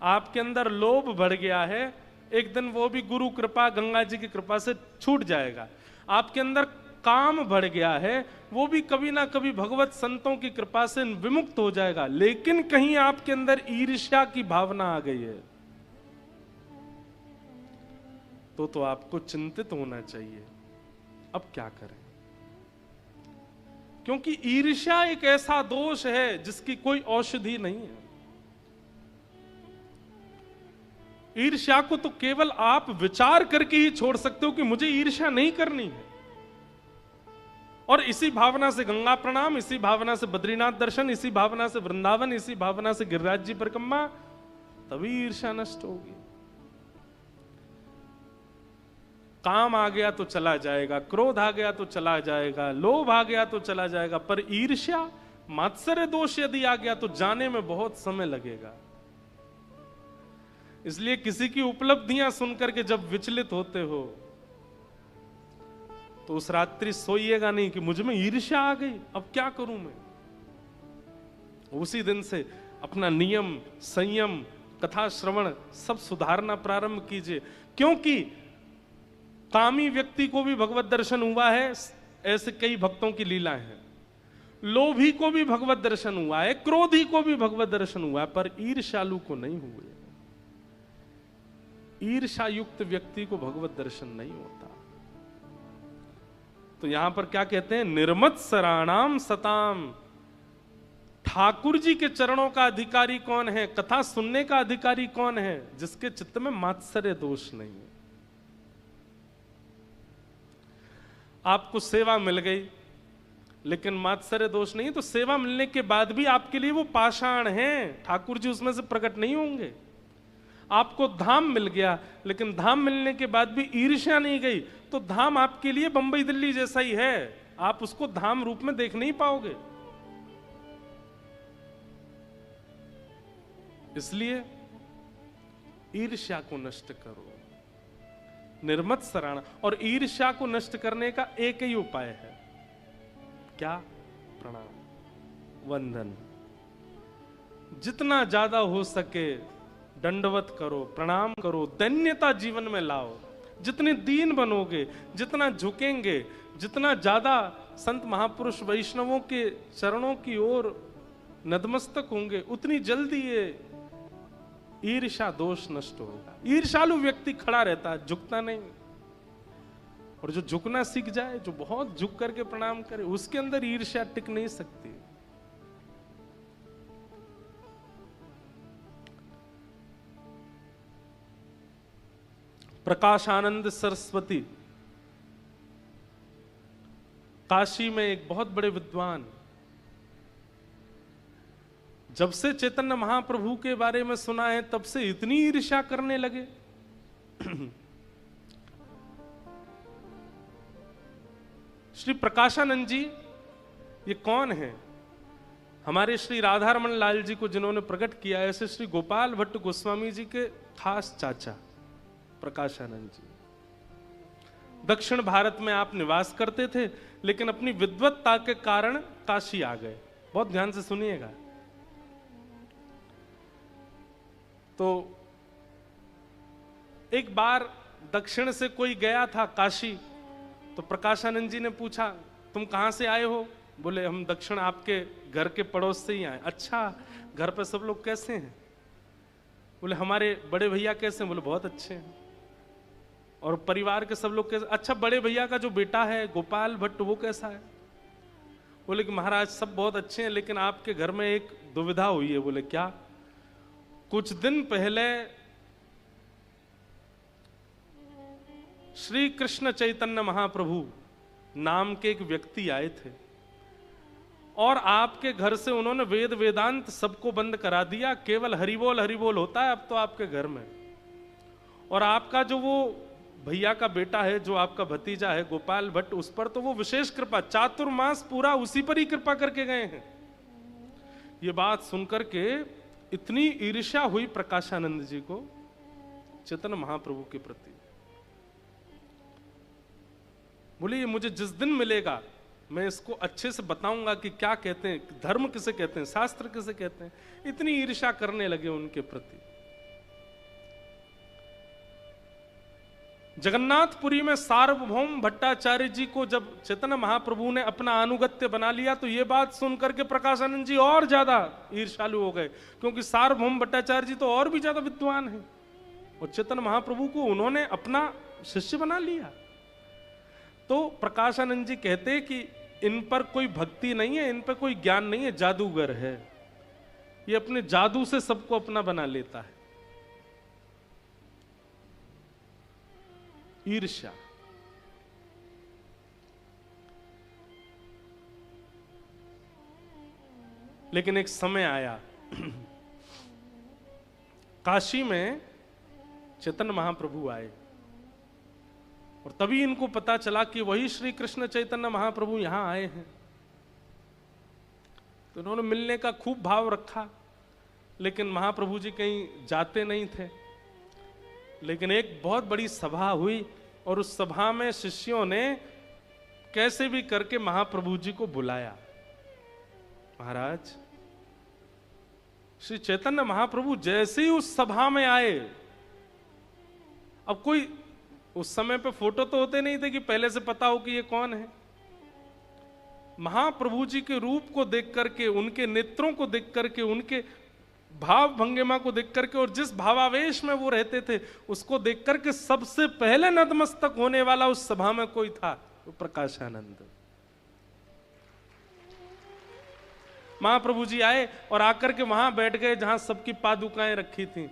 आपके अंदर लोभ बढ़ गया है, एक दिन वो भी गुरु कृपा, गंगा जी की कृपा से छूट जाएगा। आपके अंदर काम बढ़ गया है, वो भी कभी ना कभी भगवत संतों की कृपा से विमुक्त हो जाएगा। लेकिन कहीं आपके अंदर ईर्ष्या की भावना आ गई है तो आपको चिंतित होना चाहिए, अब क्या करें? क्योंकि ईर्ष्या एक ऐसा दोष है जिसकी कोई औषधि नहीं है। ईर्ष्या को तो केवल आप विचार करके ही छोड़ सकते हो कि मुझे ईर्ष्या नहीं करनी है, और इसी भावना से गंगा प्रणाम, इसी भावना से बद्रीनाथ दर्शन, इसी भावना से वृंदावन, इसी भावना से गिरिराज जी परिक्रमा, तभी ईर्ष्या नष्ट होगी। काम आ गया तो चला जाएगा, क्रोध आ गया तो चला जाएगा, लोभ आ गया तो चला जाएगा, पर ईर्ष्या, मात्सर्य दोष यदि आ गया तो जाने में बहुत समय लगेगा। इसलिए किसी की उपलब्धियां सुनकर के जब विचलित होते हो तो उस रात्रि सोइएगा नहीं कि मुझ में ईर्ष्या आ गई, अब क्या करूं मैं। उसी दिन से अपना नियम, संयम, कथा श्रवण सब सुधारना प्रारंभ कीजिए, क्योंकि कामी व्यक्ति को भी भगवत दर्शन हुआ है, ऐसे कई भक्तों की लीलाएं हैं। लोभी को भी भगवत दर्शन हुआ है, क्रोधी को भी भगवत दर्शन हुआ है, पर ईर्ष्यालु को नहीं हुए। ईर्ष्या युक्त व्यक्ति को भगवत दर्शन नहीं होता। तो यहां पर क्या कहते हैं? निर्मत्सराणाम सताम। ठाकुर जी के चरणों का अधिकारी कौन है, कथा सुनने का अधिकारी कौन है? जिसके चित्त में मात्सर्य दोष नहीं है। आपको सेवा मिल गई लेकिन मात्सर्य दोष नहीं, तो सेवा मिलने के बाद भी आपके लिए वो पाषाण हैं, ठाकुर जी उसमें से प्रकट नहीं होंगे। आपको धाम मिल गया लेकिन धाम मिलने के बाद भी ईर्ष्या नहीं गई, तो धाम आपके लिए बंबई दिल्ली जैसा ही है, आप उसको धाम रूप में देख नहीं पाओगे। इसलिए ईर्ष्या को नष्ट करो, निर्मत्सराणा। और ईर्ष्या को नष्ट करने का एक ही उपाय है, क्या? प्रणाम, वंदन। जितना ज्यादा हो सके दंडवत करो, प्रणाम करो, दैन्यता जीवन में लाओ। जितने दीन बनोगे, जितना झुकेंगे, जितना ज्यादा संत महापुरुष वैष्णवों के चरणों की ओर नतमस्तक होंगे, उतनी जल्दी ये ईर्ष्या दोष नष्ट होगा। ईर्ष्यालु व्यक्ति खड़ा रहता है, झुकता नहीं। और जो झुकना सीख जाए, जो बहुत झुक करके प्रणाम करे, उसके अंदर ईर्ष्या टिक नहीं सकती। प्रकाशानंद सरस्वती काशी में एक बहुत बड़े विद्वान, जब से चैतन्य महाप्रभु के बारे में सुना है तब से इतनी ईर्ष्या करने लगे। श्री प्रकाशानंद जी ये कौन है? हमारे श्री राधारमण लाल जी को जिन्होंने प्रकट किया, ऐसे श्री गोपाल भट्ट गोस्वामी जी के खास चाचा प्रकाशानंद जी। दक्षिण भारत में आप निवास करते थे, लेकिन अपनी विद्वत्ता के कारण काशी आ गए। बहुत ध्यान से सुनिएगा। तो एक बार दक्षिण से कोई गया था काशी, तो प्रकाशानंद जी ने पूछा, तुम कहां से आए हो? बोले, हम दक्षिण आपके घर के पड़ोस से ही आए। अच्छा, घर पे सब लोग कैसे हैं? बोले, हमारे बड़े भैया कैसे हैं? बोले, बहुत अच्छे हैं। और परिवार के सब लोग कैसे? अच्छा, बड़े भैया का जो बेटा है गोपाल भट्ट, वो कैसा है? बोले कि महाराज सब बहुत अच्छे हैं, लेकिन आपके घर में एक दुविधा हुई है। बोले, क्या? कुछ दिन पहले श्री कृष्ण चैतन्य महाप्रभु नाम के एक व्यक्ति आए थे, और आपके घर से उन्होंने वेद वेदांत सबको बंद करा दिया। केवल हरिबोल हरिबोल होता है अब तो आपके घर में। और आपका जो वो भैया का बेटा है, जो आपका भतीजा है गोपाल भट्ट, उस पर तो वो विशेष कृपा, चातुर्मास पूरा उसी पर ही कृपा करके गए हैं। ये बात सुनकर के इतनी ईर्ष्या हुई प्रकाशानंद जी को चैतन्य महाप्रभु के प्रति। बोले, ये मुझे जिस दिन मिलेगा मैं इसको अच्छे से बताऊंगा कि क्या कहते हैं, धर्म किसे कहते हैं, शास्त्र किसे कहते हैं। इतनी ईर्ष्या करने लगे उनके प्रति। जगन्नाथपुरी में सार्वभौम भट्टाचार्य जी को जब चैतन्य महाप्रभु ने अपना अनुगत्य बना लिया, तो ये बात सुनकर के प्रकाशानंद जी और ज्यादा ईर्ष्यालु हो गए, क्योंकि सार्वभौम भट्टाचार्य जी तो और भी ज्यादा विद्वान हैं, और चैतन्य महाप्रभु को उन्होंने अपना शिष्य बना लिया। तो प्रकाशानंद जी कहते कि इन पर कोई भक्ति नहीं है, इन पर कोई ज्ञान नहीं है, जादूगर है। ये अपने जादू से सबको अपना बना लेता है। ईर्ष्या। लेकिन एक समय आया काशी में चैतन्य महाप्रभु आए, और तभी इनको पता चला कि वही श्री कृष्ण चैतन्य महाप्रभु यहां आए हैं। तो उन्होंने मिलने का खूब भाव रखा, लेकिन महाप्रभु जी कहीं जाते नहीं थे। लेकिन एक बहुत बड़ी सभा हुई, और उस सभा में शिष्यों ने कैसे भी करके महाप्रभु जी को बुलाया। महाराज, श्री चैतन्य महाप्रभु जैसे ही उस सभा में आए, अब कोई उस समय पे फोटो तो होते नहीं थे कि पहले से पता हो कि ये कौन है। महाप्रभु जी के रूप को देख करके, उनके नेत्रों को देख करके, उनके भाव भंगिमा को देख करके, और जिस भावावेश में वो रहते थे उसको देख करके सबसे पहले नतमस्तक होने वाला उस सभा में कोई था, वो प्रकाशानंद। महाप्रभु जी आए और आकर के वहां बैठ गए जहां सबकी पादुकाएं रखी थी।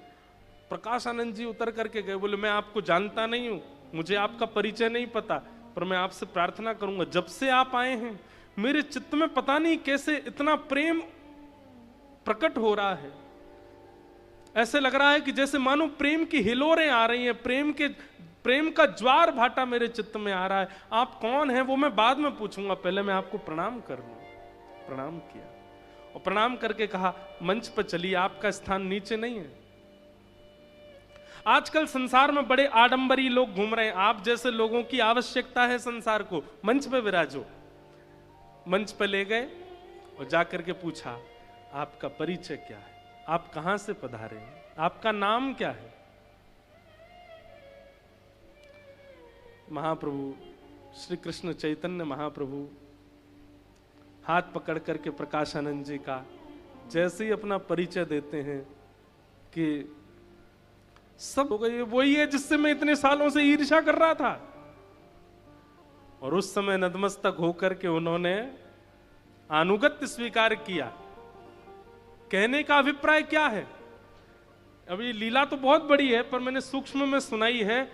प्रकाशानंद जी उतर करके गए, बोले, मैं आपको जानता नहीं हूं, मुझे आपका परिचय नहीं पता, पर मैं आपसे प्रार्थना करूंगा, जब से आप आए हैं मेरे चित्त में पता नहीं कैसे इतना प्रेम प्रकट हो रहा है। ऐसे लग रहा है कि जैसे मानो प्रेम की हिलोरें आ रही हैं, प्रेम का ज्वार भाटा मेरे चित्त में आ रहा है। आप कौन हैं वो मैं बाद में पूछूंगा, पहले मैं आपको प्रणाम कर लूं। प्रणाम किया, और प्रणाम करके कहा मंच पर चलिए, आपका स्थान नीचे नहीं है। आजकल संसार में बड़े आडंबरी लोग घूम रहे हैं, आप जैसे लोगों की आवश्यकता है संसार को, मंच पे विराजो। मंच पे ले गए और जाकर के पूछा आपका परिचय क्या है, आप कहां से पधारे हैं, आपका नाम क्या है। महाप्रभु श्री कृष्ण चैतन्य महाप्रभु हाथ पकड़ करके प्रकाशानंद जी का जैसे ही अपना परिचय देते हैं कि सब हो गए, वही है जिससे मैं इतने सालों से ईर्ष्या कर रहा था। और उस समय नतमस्तक होकर के उन्होंने अनुगत्य स्वीकार किया। कहने का अभिप्राय क्या है? अब ये लीला तो बहुत बड़ी है, पर मैंने सूक्ष्म में सुनाई है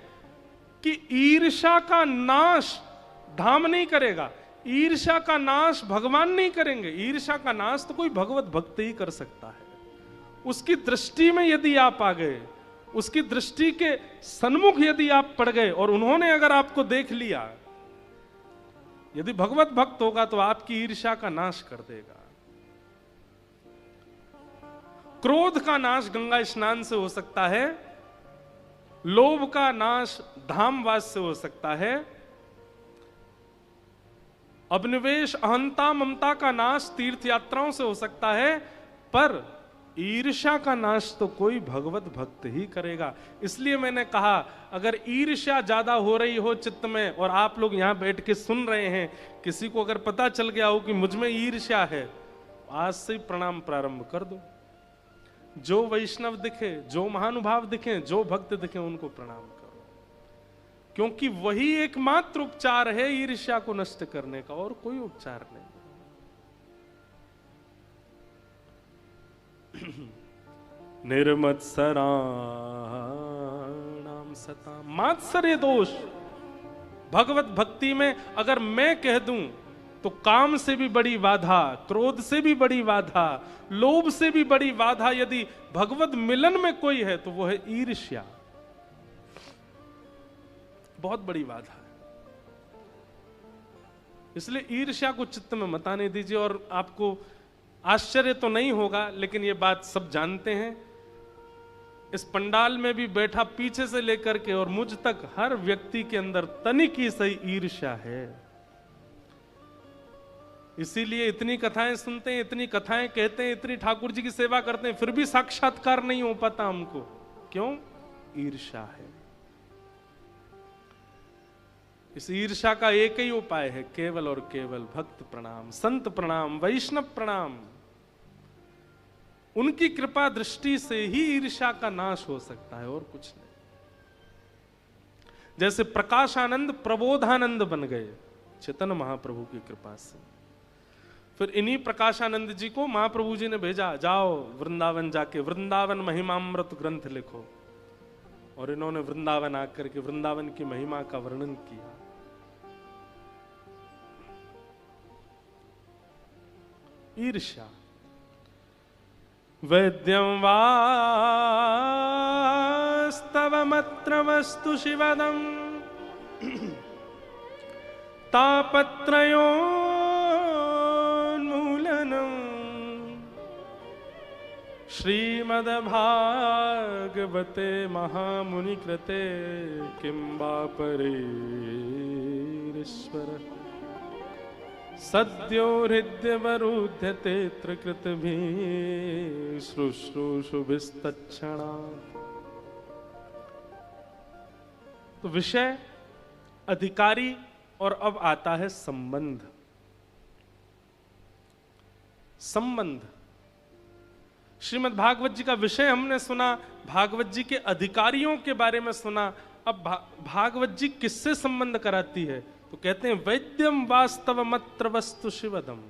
कि ईर्ष्या का नाश धाम नहीं करेगा, ईर्ष्या का नाश भगवान नहीं करेंगे। ईर्ष्या का नाश तो कोई भगवत भक्त ही कर सकता है। उसकी दृष्टि में यदि आप आ गए, उसकी दृष्टि के सन्मुख यदि आप पड़ गए और उन्होंने अगर आपको देख लिया, यदि भगवत भक्त होगा तो आपकी ईर्ष्या का नाश कर देगा। क्रोध का नाश गंगा स्नान से हो सकता है, लोभ का नाश धामवास से हो सकता है, अभिनिवेश अहंता ममता का नाश तीर्थ यात्राओं से हो सकता है, पर ईर्ष्या का नाश तो कोई भगवत भक्त ही करेगा। इसलिए मैंने कहा अगर ईर्ष्या ज्यादा हो रही हो चित्त में और आप लोग यहां बैठ के सुन रहे हैं, किसी को अगर पता चल गया हो कि मुझ में ईर्ष्या है, आज से ही प्रणाम प्रारंभ कर दो। जो वैष्णव दिखे, जो महानुभाव दिखे, जो भक्त दिखे, उनको प्रणाम करो, क्योंकि वही एकमात्र उपचार है ईर्ष्या को नष्ट करने का, और कोई उपचार नहीं। निर्मत्सराणाम सताम, मात्सर्य दोष भगवत भक्ति में अगर मैं कह दूं तो काम से भी बड़ी बाधा, क्रोध से भी बड़ी बाधा, लोभ से भी बड़ी बाधा यदि भगवत मिलन में कोई है तो वो है ईर्ष्या। बहुत बड़ी बाधा है। इसलिए ईर्ष्या को चित्त में मत आने दीजिए। और आपको आश्चर्य तो नहीं होगा, लेकिन ये बात सब जानते हैं, इस पंडाल में भी बैठा पीछे से लेकर के और मुझ तक हर व्यक्ति के अंदर तनिक ही सही ईर्ष्या है। इसीलिए इतनी कथाएं सुनते हैं, इतनी कथाएं कहते हैं, इतनी ठाकुर जी की सेवा करते हैं, फिर भी साक्षात्कार नहीं हो पाता हमको। क्यों? ईर्ष्या है। इस ईर्ष्या का एक ही उपाय है, केवल और केवल भक्त प्रणाम, संत प्रणाम, वैष्णव प्रणाम। उनकी कृपा दृष्टि से ही ईर्ष्या का नाश हो सकता है, और कुछ नहीं। जैसे प्रकाशानंद प्रबोधानंद बन गए चैतन्य महाप्रभु की कृपा से। फिर इन्हीं प्रकाशानंद जी को महाप्रभु जी ने भेजा, जाओ वृंदावन जाके वृंदावन महिमामृत ग्रंथ लिखो। और इन्होंने वृंदावन आकर के वृंदावन की महिमा का वर्णन किया। ईर्ष्या। वैद्यं वास्तवमत्र वस्तु शिवदं तापत्रयोन्मूलनं श्रीमद्भागवते महामुनिकृते किं वा परेश्वर सद्यो हृदयवरुध्यते त्रिकृतभिः शुश्रूषुभिस्तत्क्षणात्। तो विषय, अधिकारी, और अब आता है संबंध। संबंध। श्रीमद् भागवत जी का विषय हमने सुना, भागवत जी के अधिकारियों के बारे में सुना। अब भागवत जी किससे संबंध कराती है? तो कहते हैं वैद्यम वास्तवमत्र वस्तु शिवदम।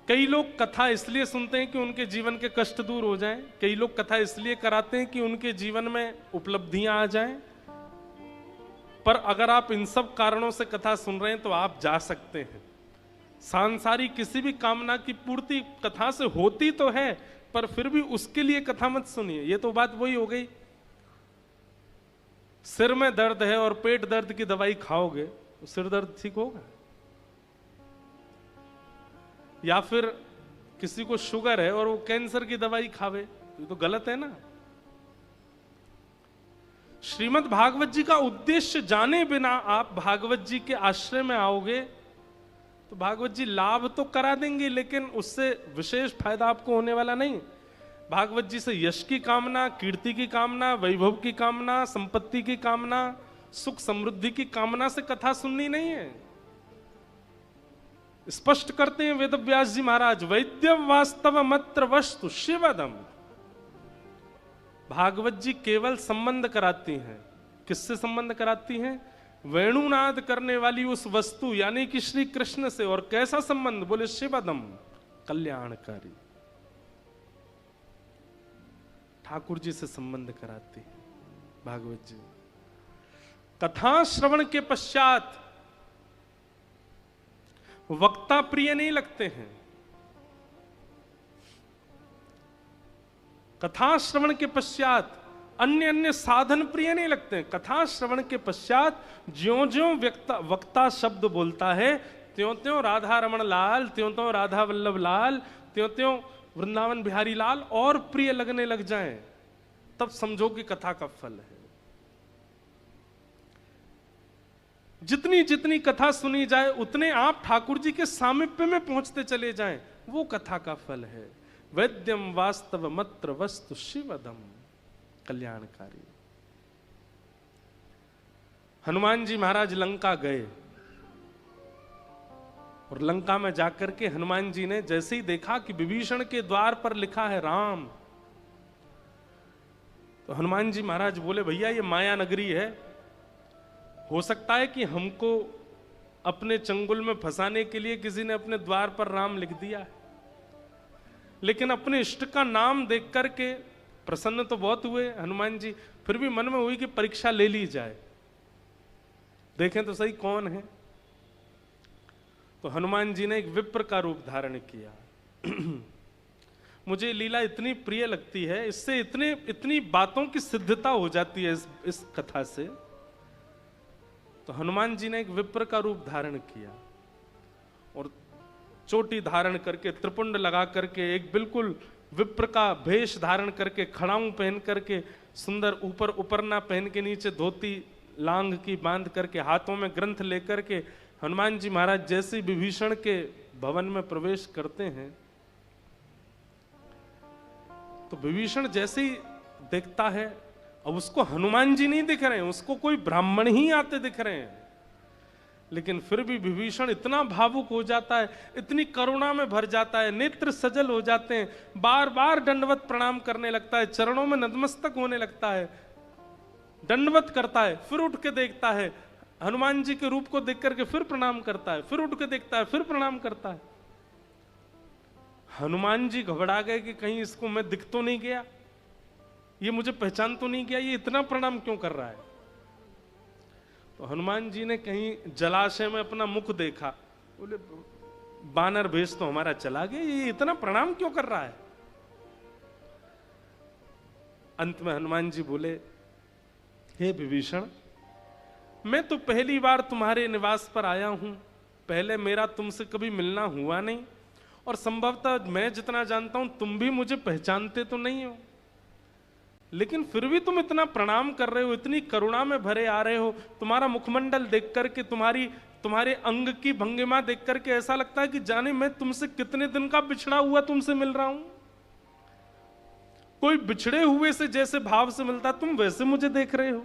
कई लोग कथा इसलिए सुनते हैं कि उनके जीवन के कष्ट दूर हो जाएं, कई लोग कथा इसलिए कराते हैं कि उनके जीवन में उपलब्धियां आ जाएं। पर अगर आप इन सब कारणों से कथा सुन रहे हैं तो आप जा सकते हैं। सांसारिक किसी भी कामना की पूर्ति कथा से होती तो है, पर फिर भी उसके लिए कथा मत सुनिए। ये तो बात वही हो गई, सिर में दर्द है और पेट दर्द की दवाई खाओगे तो सिर दर्द ठीक होगा? या फिर किसी को शुगर है और वो कैंसर की दवाई खावे, ये तो गलत है ना। श्रीमद् भागवत जी का उद्देश्य जाने बिना आप भागवत जी के आश्रय में आओगे तो भागवत जी लाभ तो करा देंगे, लेकिन उससे विशेष फायदा आपको होने वाला नहीं। भागवत जी से यश की कामना, कीर्ति की कामना, वैभव की कामना, संपत्ति की कामना, सुख समृद्धि की कामना से कथा सुननी नहीं है। स्पष्ट करते हैं वेद व्यास जी महाराज, वैद्यम वास्तव मत्र वस्तु शिवदम। भागवत जी केवल संबंध कराती हैं। किससे संबंध कराती हैं? वेणुनाद करने वाली उस वस्तु यानी कि श्री कृष्ण से। और कैसा संबंध? बोले शिवदम, कल्याणकारी। ठाकुर जी से संबंध कराती है भागवत जी। कथा श्रवण के पश्चात वक्ता प्रिय नहीं लगते हैं। कथा श्रवण के पश्चात अन्य अन्य साधन प्रिय नहीं लगते हैं। कथा श्रवण के पश्चात ज्यों-ज्यों वक्ता शब्द बोलता है, त्यों-त्यों राधा रमण लाल, त्यों-त्यों राधा वल्लभ लाल, त्यों-त्यों वृंदावन बिहारी लाल और प्रिय लगने लग जाएं, तब समझो कि कथा का फल है। जितनी जितनी कथा सुनी जाए उतने आप ठाकुर जी के सामीप्य में पहुंचते चले जाएं, वो कथा का फल है। वैद्यम वास्तव मत्र वस्तु शिवदम, कल्याणकारी। हनुमान जी महाराज लंका गए और लंका में जाकर के हनुमान जी ने जैसे ही देखा कि विभीषण के द्वार पर लिखा है राम, तो हनुमान जी महाराज बोले, भैया ये माया नगरी है, हो सकता है कि हमको अपने चंगुल में फंसाने के लिए किसी ने अपने द्वार पर राम लिख दिया है, लेकिन अपने इष्ट का नाम देख करके प्रसन्न तो बहुत हुए हनुमान जी, फिर भी मन में हुई कि परीक्षा ले ली जाए, देखें तो सही कौन है। तो हनुमान जी ने एक विप्र का रूप धारण किया। मुझे लीला इतनी प्रिय लगती है, इससे इतनी बातों की सिद्धता हो जाती है इस कथा से। तो हनुमान जी ने एक विप्र का रूप धारण किया और चोटी धारण करके, त्रिपुंड लगा करके, एक बिल्कुल विप्र का भेष धारण करके, खड़ाऊं पहन करके, सुंदर ऊपर उपरना पहन के, नीचे धोती लांग की बांध करके, हाथों में ग्रंथ लेकर के हनुमान जी महाराज जैसे विभीषण के भवन में प्रवेश करते हैं, तो विभीषण जैसे ही देखता है, अब उसको हनुमान जी नहीं दिख रहे हैं, उसको कोई ब्राह्मण ही आते दिख रहे हैं, लेकिन फिर भी विभीषण इतना भावुक हो जाता है, इतनी करुणा में भर जाता है, नेत्र सजल हो जाते हैं, बार बार दंडवत प्रणाम करने लगता है, चरणों में नतमस्तक होने लगता है, दंडवत करता है, फिर उठ के देखता है, हनुमान जी के रूप को देख करके फिर प्रणाम करता है, फिर उठ के देखता है, फिर प्रणाम करता है। हनुमान जी घबरा गए कि कहीं इसको मैं दिख तो नहीं गया, ये मुझे पहचान तो नहीं गया, ये इतना प्रणाम क्यों कर रहा है। तो हनुमान जी ने कहीं जलाशय में अपना मुख देखा, बोले बानर भेष तो हमारा चला गया, ये इतना प्रणाम क्यों कर रहा है। अंत में हनुमान जी बोले, हे विभीषण, मैं तो पहली बार तुम्हारे निवास पर आया हूं, पहले मेरा तुमसे कभी मिलना हुआ नहीं, और संभवतः मैं जितना जानता हूं तुम भी मुझे पहचानते तो नहीं हो, लेकिन फिर भी तुम इतना प्रणाम कर रहे हो, इतनी करुणा में भरे आ रहे हो। तुम्हारा मुखमंडल देख करके, तुम्हारे अंग की भंगिमा देख करके ऐसा लगता है कि जाने मैं तुमसे कितने दिन का बिछड़ा हुआ तुमसे मिल रहा हूं। कोई बिछड़े हुए से जैसे भाव से मिलता, तुम वैसे मुझे देख रहे हो।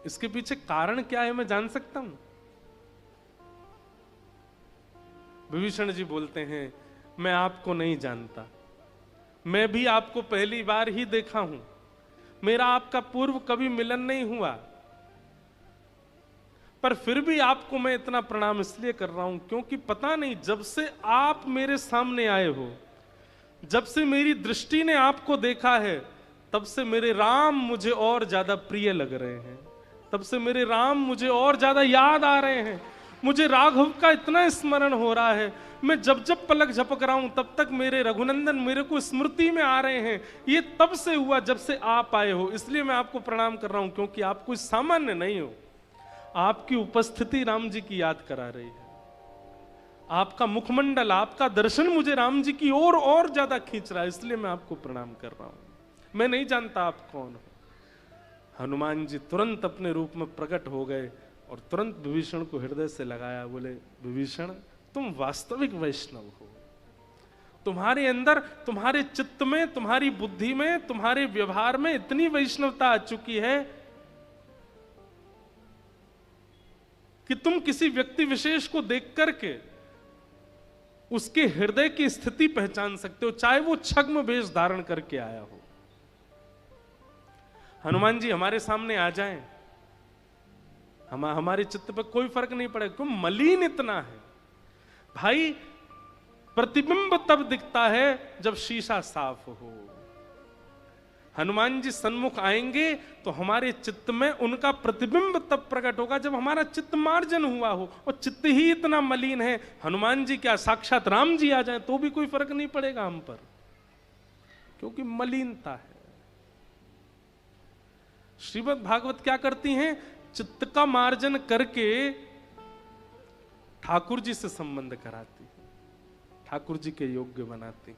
इसके पीछे कारण क्या है, मैं जान सकता हूं। विभीषण जी बोलते हैं, मैं आपको नहीं जानता, मैं भी आपको पहली बार ही देखा हूं, मेरा आपका पूर्व कभी मिलन नहीं हुआ, पर फिर भी आपको मैं इतना प्रणाम इसलिए कर रहा हूं क्योंकि पता नहीं, जब से आप मेरे सामने आए हो, जब से मेरी दृष्टि ने आपको देखा है, तब से मेरे राम मुझे और ज्यादा प्रिय लग रहे हैं, तब से मेरे राम मुझे और ज्यादा याद आ रहे हैं, मुझे राघव का इतना स्मरण हो रहा है, मैं जब जब पलक झपक रहा हूं तब तक मेरे रघुनंदन मेरे को स्मृति में आ रहे हैं। ये तब से हुआ जब से आप आए हो, इसलिए मैं आपको प्रणाम कर रहा हूं, क्योंकि आप कोई सामान्य नहीं हो, आपकी उपस्थिति राम जी की याद करा रही है। आपका मुखमंडल, आपका दर्शन मुझे राम जी की ओर और ज्यादा खींच रहा है, इसलिए मैं आपको प्रणाम कर रहा हूं। मैं नहीं जानता आप कौन हो। हनुमान जी तुरंत अपने रूप में प्रकट हो गए और तुरंत विभीषण को हृदय से लगाया। बोले, विभीषण तुम वास्तविक वैष्णव हो। तुम्हारे अंदर, तुम्हारे चित्त में, तुम्हारी बुद्धि में, तुम्हारे व्यवहार में इतनी वैष्णवता आ चुकी है कि तुम किसी व्यक्ति विशेष को देख करके उसके हृदय की स्थिति पहचान सकते हो, चाहे वो छद्म वेश धारण करके आया हो। हनुमान जी हमारे सामने आ जाएं, हमारे चित्त पर कोई फर्क नहीं पड़ेगा, क्यों? मलिन इतना है भाई। प्रतिबिंब तब दिखता है जब शीशा साफ हो। हनुमान जी सन्मुख आएंगे तो हमारे चित्त में उनका प्रतिबिंब तब प्रकट होगा जब हमारा चित्त मार्जन हुआ हो, और चित्त ही इतना मलिन है। हनुमान जी क्या साक्षात राम जी आ जाए तो भी कोई फर्क नहीं पड़ेगा हम पर, क्योंकि मलिनता है। श्रीमद् भागवत क्या करती हैं? चित्त का मार्जन करके ठाकुर जी से संबंध कराती है, ठाकुर जी के योग्य बनाती है।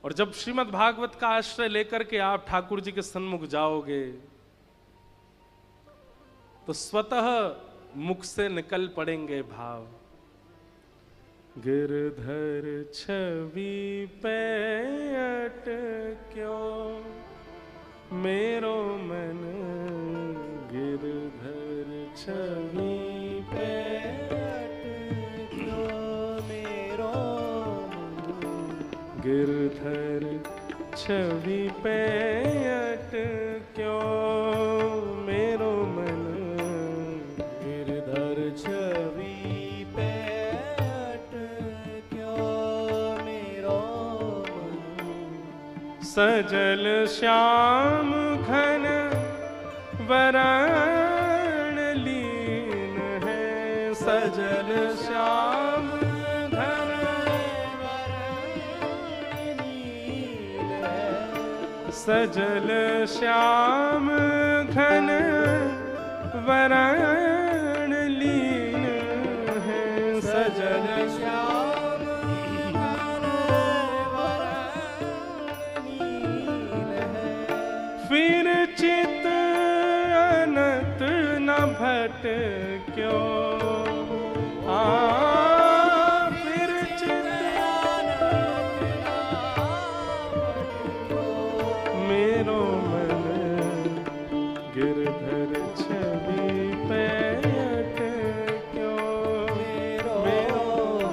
और जब श्रीमद् भागवत का आश्रय लेकर के आप ठाकुर जी के सन्मुख जाओगे तो स्वतः मुख से निकल पड़ेंगे भाव। गिरधर छवि पे अटक्यो मेरो मन, गिरधर छवि पे अटक्यो मेरो मन, गिरधर छवि पे अटक्यो मेरो मन, गिरधर छवि पे अटक्यो मेरो मन। सजल श्याम घन वरण लीन है, सजल श्याम घन वरण लीन है, सजल श्याम घन वरण लीन है, सजल श्याम घन वरण लीन है। फिर चित अनंत न भटक्यो, फिर चित अनंत न भटक्यो मेरो मन, गिरधर छवि पे अटक्यो मेरो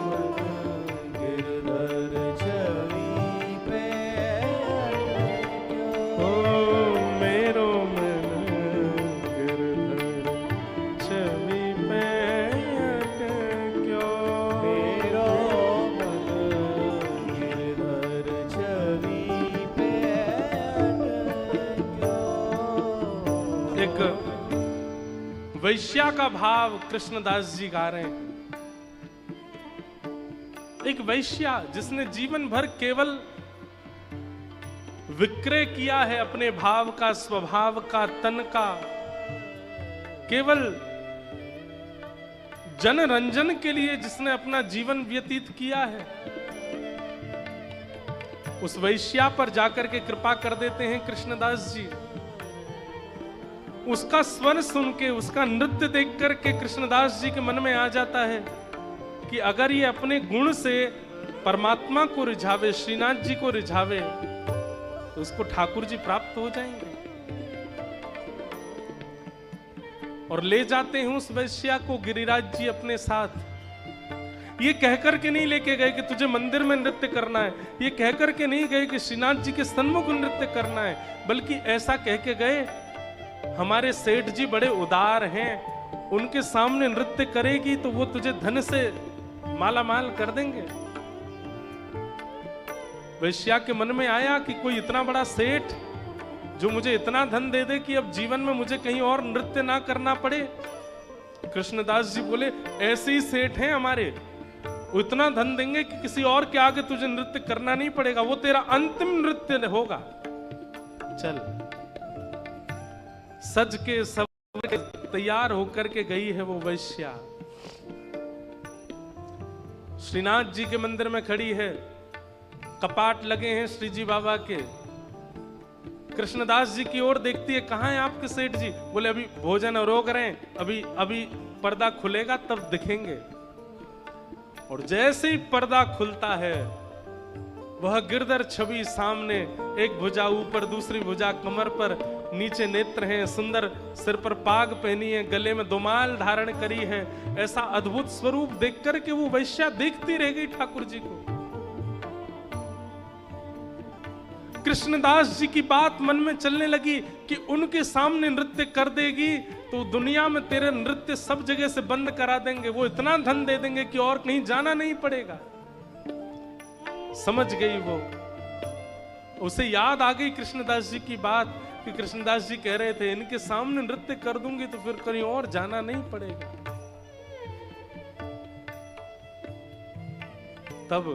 मन, गिरधर छवि पे अटक्यो मेरो मन, गिरधर छवि पे अटक्यो मेरो मन, गिरधर छवि पे अटक्यो। एक वैश्या का भाव कृष्णदास जी गा रहे हैं। एक वैश्या जिसने जीवन भर केवल विक्रय किया है अपने भाव का, स्वभाव का, तन का, केवल जनरंजन के लिए जिसने अपना जीवन व्यतीत किया है, उस वैश्या पर जाकर के कृपा कर देते हैं कृष्णदास जी। उसका स्वर सुन के, उसका नृत्य देख करके कृष्णदास जी के मन में आ जाता है कि अगर ये अपने गुण से परमात्मा को रिझावे, श्रीनाथ जी को रिझावे, तो उसको ठाकुर जी प्राप्त हो जाएंगे। और ले जाते हैं उस वैश्या को गिरिराज जी अपने साथ। ये कहकर के नहीं लेके गए कि तुझे मंदिर में नृत्य करना है, ये कहकर के नहीं गए कि श्रीनाथ जी के सन्मुख नृत्य करना है, बल्कि ऐसा कह के गए, हमारे सेठ जी बड़े उदार हैं, उनके सामने नृत्य करेगी तो वो तुझे धन से माला माल कर देंगे। वैश्या के मन में आया कि कोई इतना बड़ा सेठ जो मुझे इतना धन दे दे कि अब जीवन में मुझे कहीं और नृत्य ना करना पड़े। कृष्णदास जी बोले, ऐसे ही सेठ हैं हमारे, वो इतना धन देंगे कि किसी और के आगे तुझे नृत्य करना नहीं पड़ेगा, वो तेरा अंतिम नृत्य होगा। चल, सज के सब तैयार होकर के गई है वो वैश्या, श्रीनाथ जी के मंदिर में खड़ी है, कपाट लगे हैं श्री जी बाबा के। कृष्णदास जी की ओर देखती है, कहाँ है आपके सेठ जी? बोले अभी भोजन रोक रहे हैं, अभी पर्दा खुलेगा तब दिखेंगे। और जैसे ही पर्दा खुलता है, वह गिरधर छवि सामने, एक भुजा ऊपर, दूसरी भुजा कमर पर, नीचे नेत्र हैं, सुंदर सिर पर पाग पहनी है, गले में दोमाल धारण करी है। ऐसा अद्भुत स्वरूप देख करके वो वैश्या देखती रह गई ठाकुर जी को। कृष्णदास जी की बात मन में चलने लगी कि उनके सामने नृत्य कर देगी तो दुनिया में तेरे नृत्य सब जगह से बंद करा देंगे, वो इतना धन दे देंगे कि और कहीं जाना नहीं पड़ेगा। समझ गई वो, उसे याद आ गई कृष्णदास जी की बात कि कृष्णदास जी कह रहे थे इनके सामने नृत्य कर दूंगी तो फिर कहीं और जाना नहीं पड़ेगा। तब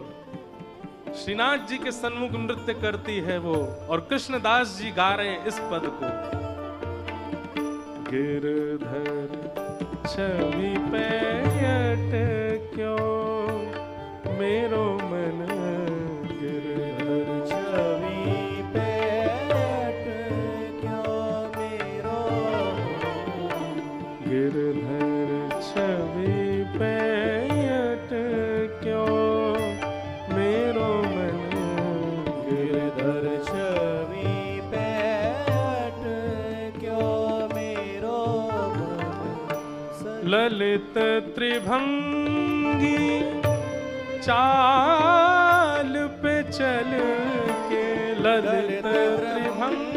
श्रीनाथ जी के सन्मुख नृत्य करती है वो, और कृष्णदास जी गा रहे हैं इस पद को। गिरधर छवि पे अटक्यो मेरो मन, गिरधर छवि पे अटक्यो मेरो मन, गिरधर छवि पे अटक्यो मेरो मन, गिरधर छवि पे अटक्यो मेरो मन। ललित त्रिभंगी चाल पे चल के, ललित त्रिभंगी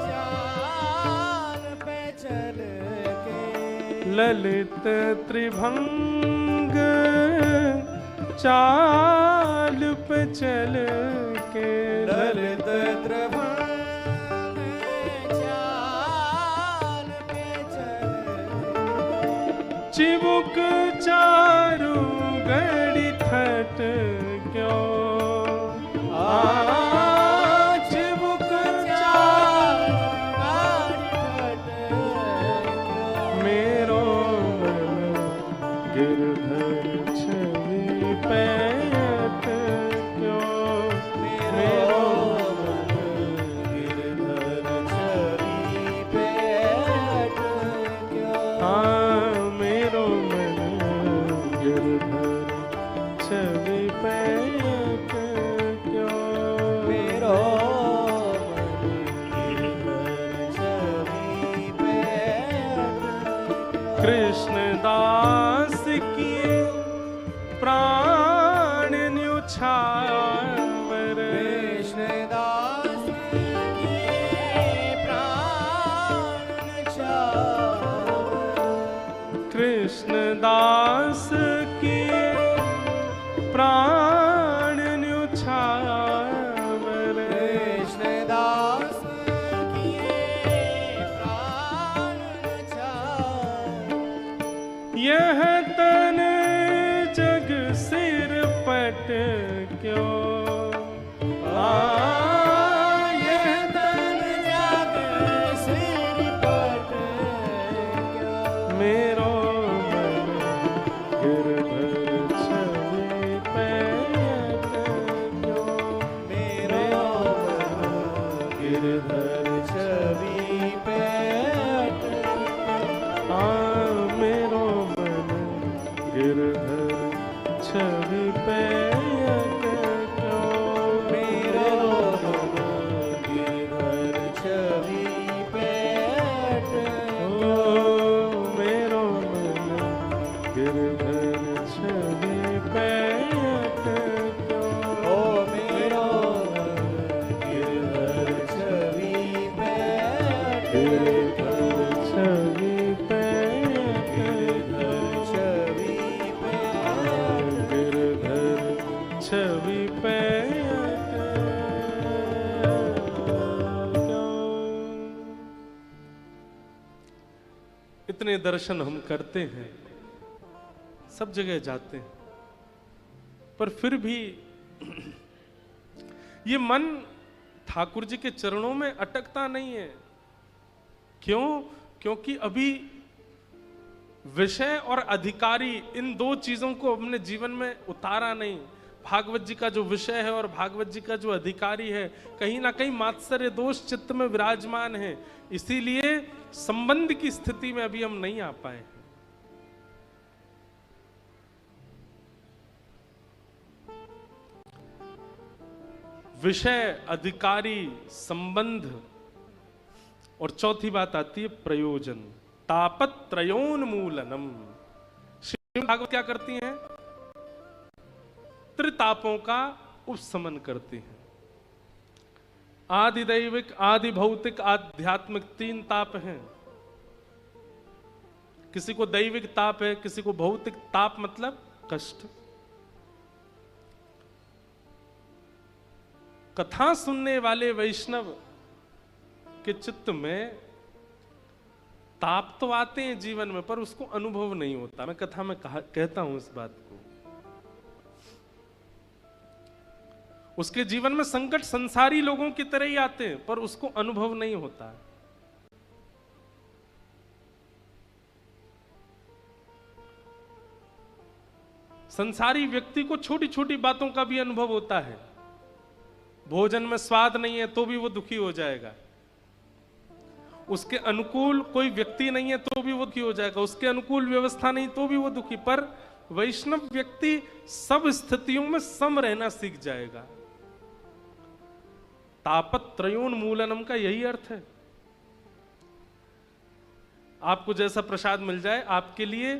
चाल पे चल के, ललित त्रिभंग चाल पे चल के, ललित त्रिभंग चाल पे चल, चिबुक चारू गड़ी ठट क्यों, चिबुक चारू गड़ी ठट मेरो मन, गिरधर छवि पे अटक्यो मेरो मन, गिरधर छवि पे अटक्यो मेरो मन, गिरधर छवि पे अटक्यो मेरो मन, गिरधर छवि पे अटक्यो। कृष्णदास की प्राण न्योछावर, कृष्णदास की प्राण न्योछावर, कृष्णदास की प्राण न्योछावर, कृष्णदास की प्राण न्योछावर। यह तन जग सिर पट क्यों, यह तन जग सिर पट क्यों मेरो मन, गिरधर छवि पे अटक्यो मेरो मन, गिरधर छवि पे अटक्यो मेरो मन, गिरधर छवि पे अटक्यो मेरो मन, गिरधर छवि पे अटक्यो मेरो मन, गिरधर छवि पे अटक्यो मेरो मन, गिरधर छवि पे अटक्यो, छवि पे छवि पे इतने दर्शन हम करते हैं, सब जगह जाते हैं, पर फिर भी ये मन ठाकुर जी के चरणों में अटकता नहीं है। क्यों? क्योंकि अभी विषय और अधिकारी इन दो चीजों को अपने जीवन में उतारा नहीं। भागवत जी का जो विषय है और भागवत जी का जो अधिकारी है, कहीं ना कहीं मात्सर्य दोष चित्त में विराजमान है, इसीलिए संबंध की स्थिति में अभी हम नहीं आ पाए। विषय, अधिकारी, संबंध, और चौथी बात आती है प्रयोजन। तापत्रयोन्मूलनम। श्रीमद् भागवत क्या करती हैं? त्रितापों का उपशमन करती हैं। आदि दैविक, आदि भौतिक, आध्यात्मिक, तीन ताप हैं। किसी को दैविक ताप है, किसी को भौतिक ताप मतलब कष्ट। कथा सुनने वाले वैष्णव के चित्त में ताप तो आते हैं जीवन में, पर उसको अनुभव नहीं होता। मैं कथा में कहता हूं इस बात को। उसके जीवन में संकट संसारी लोगों की तरह ही आते हैं, पर उसको अनुभव नहीं होता। संसारी व्यक्ति को छोटी छोटी बातों का भी अनुभव होता है। भोजन में स्वाद नहीं है तो भी वो दुखी हो जाएगा। उसके अनुकूल कोई व्यक्ति नहीं है तो भी वो दुखी हो जाएगा। उसके अनुकूल व्यवस्था नहीं तो भी वो दुखी। पर वैष्णव व्यक्ति सब स्थितियों में सम रहना सीख जाएगा। तापत्रयोन्मूलनम का यही अर्थ है। आपको जैसा प्रसाद मिल जाए, आपके लिए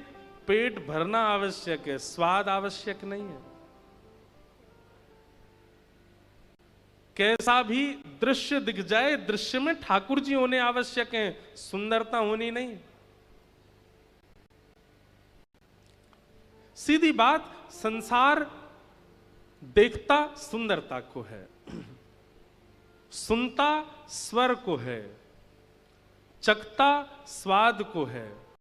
पेट भरना आवश्यक है, स्वाद आवश्यक नहीं है। कैसा भी दृश्य दिख जाए, दृश्य में ठाकुर जी होने आवश्यक हैं, सुंदरता होनी नहीं। सीधी बात, संसार देखता सुंदरता को है, सुनता स्वर को है, चखता स्वाद को है,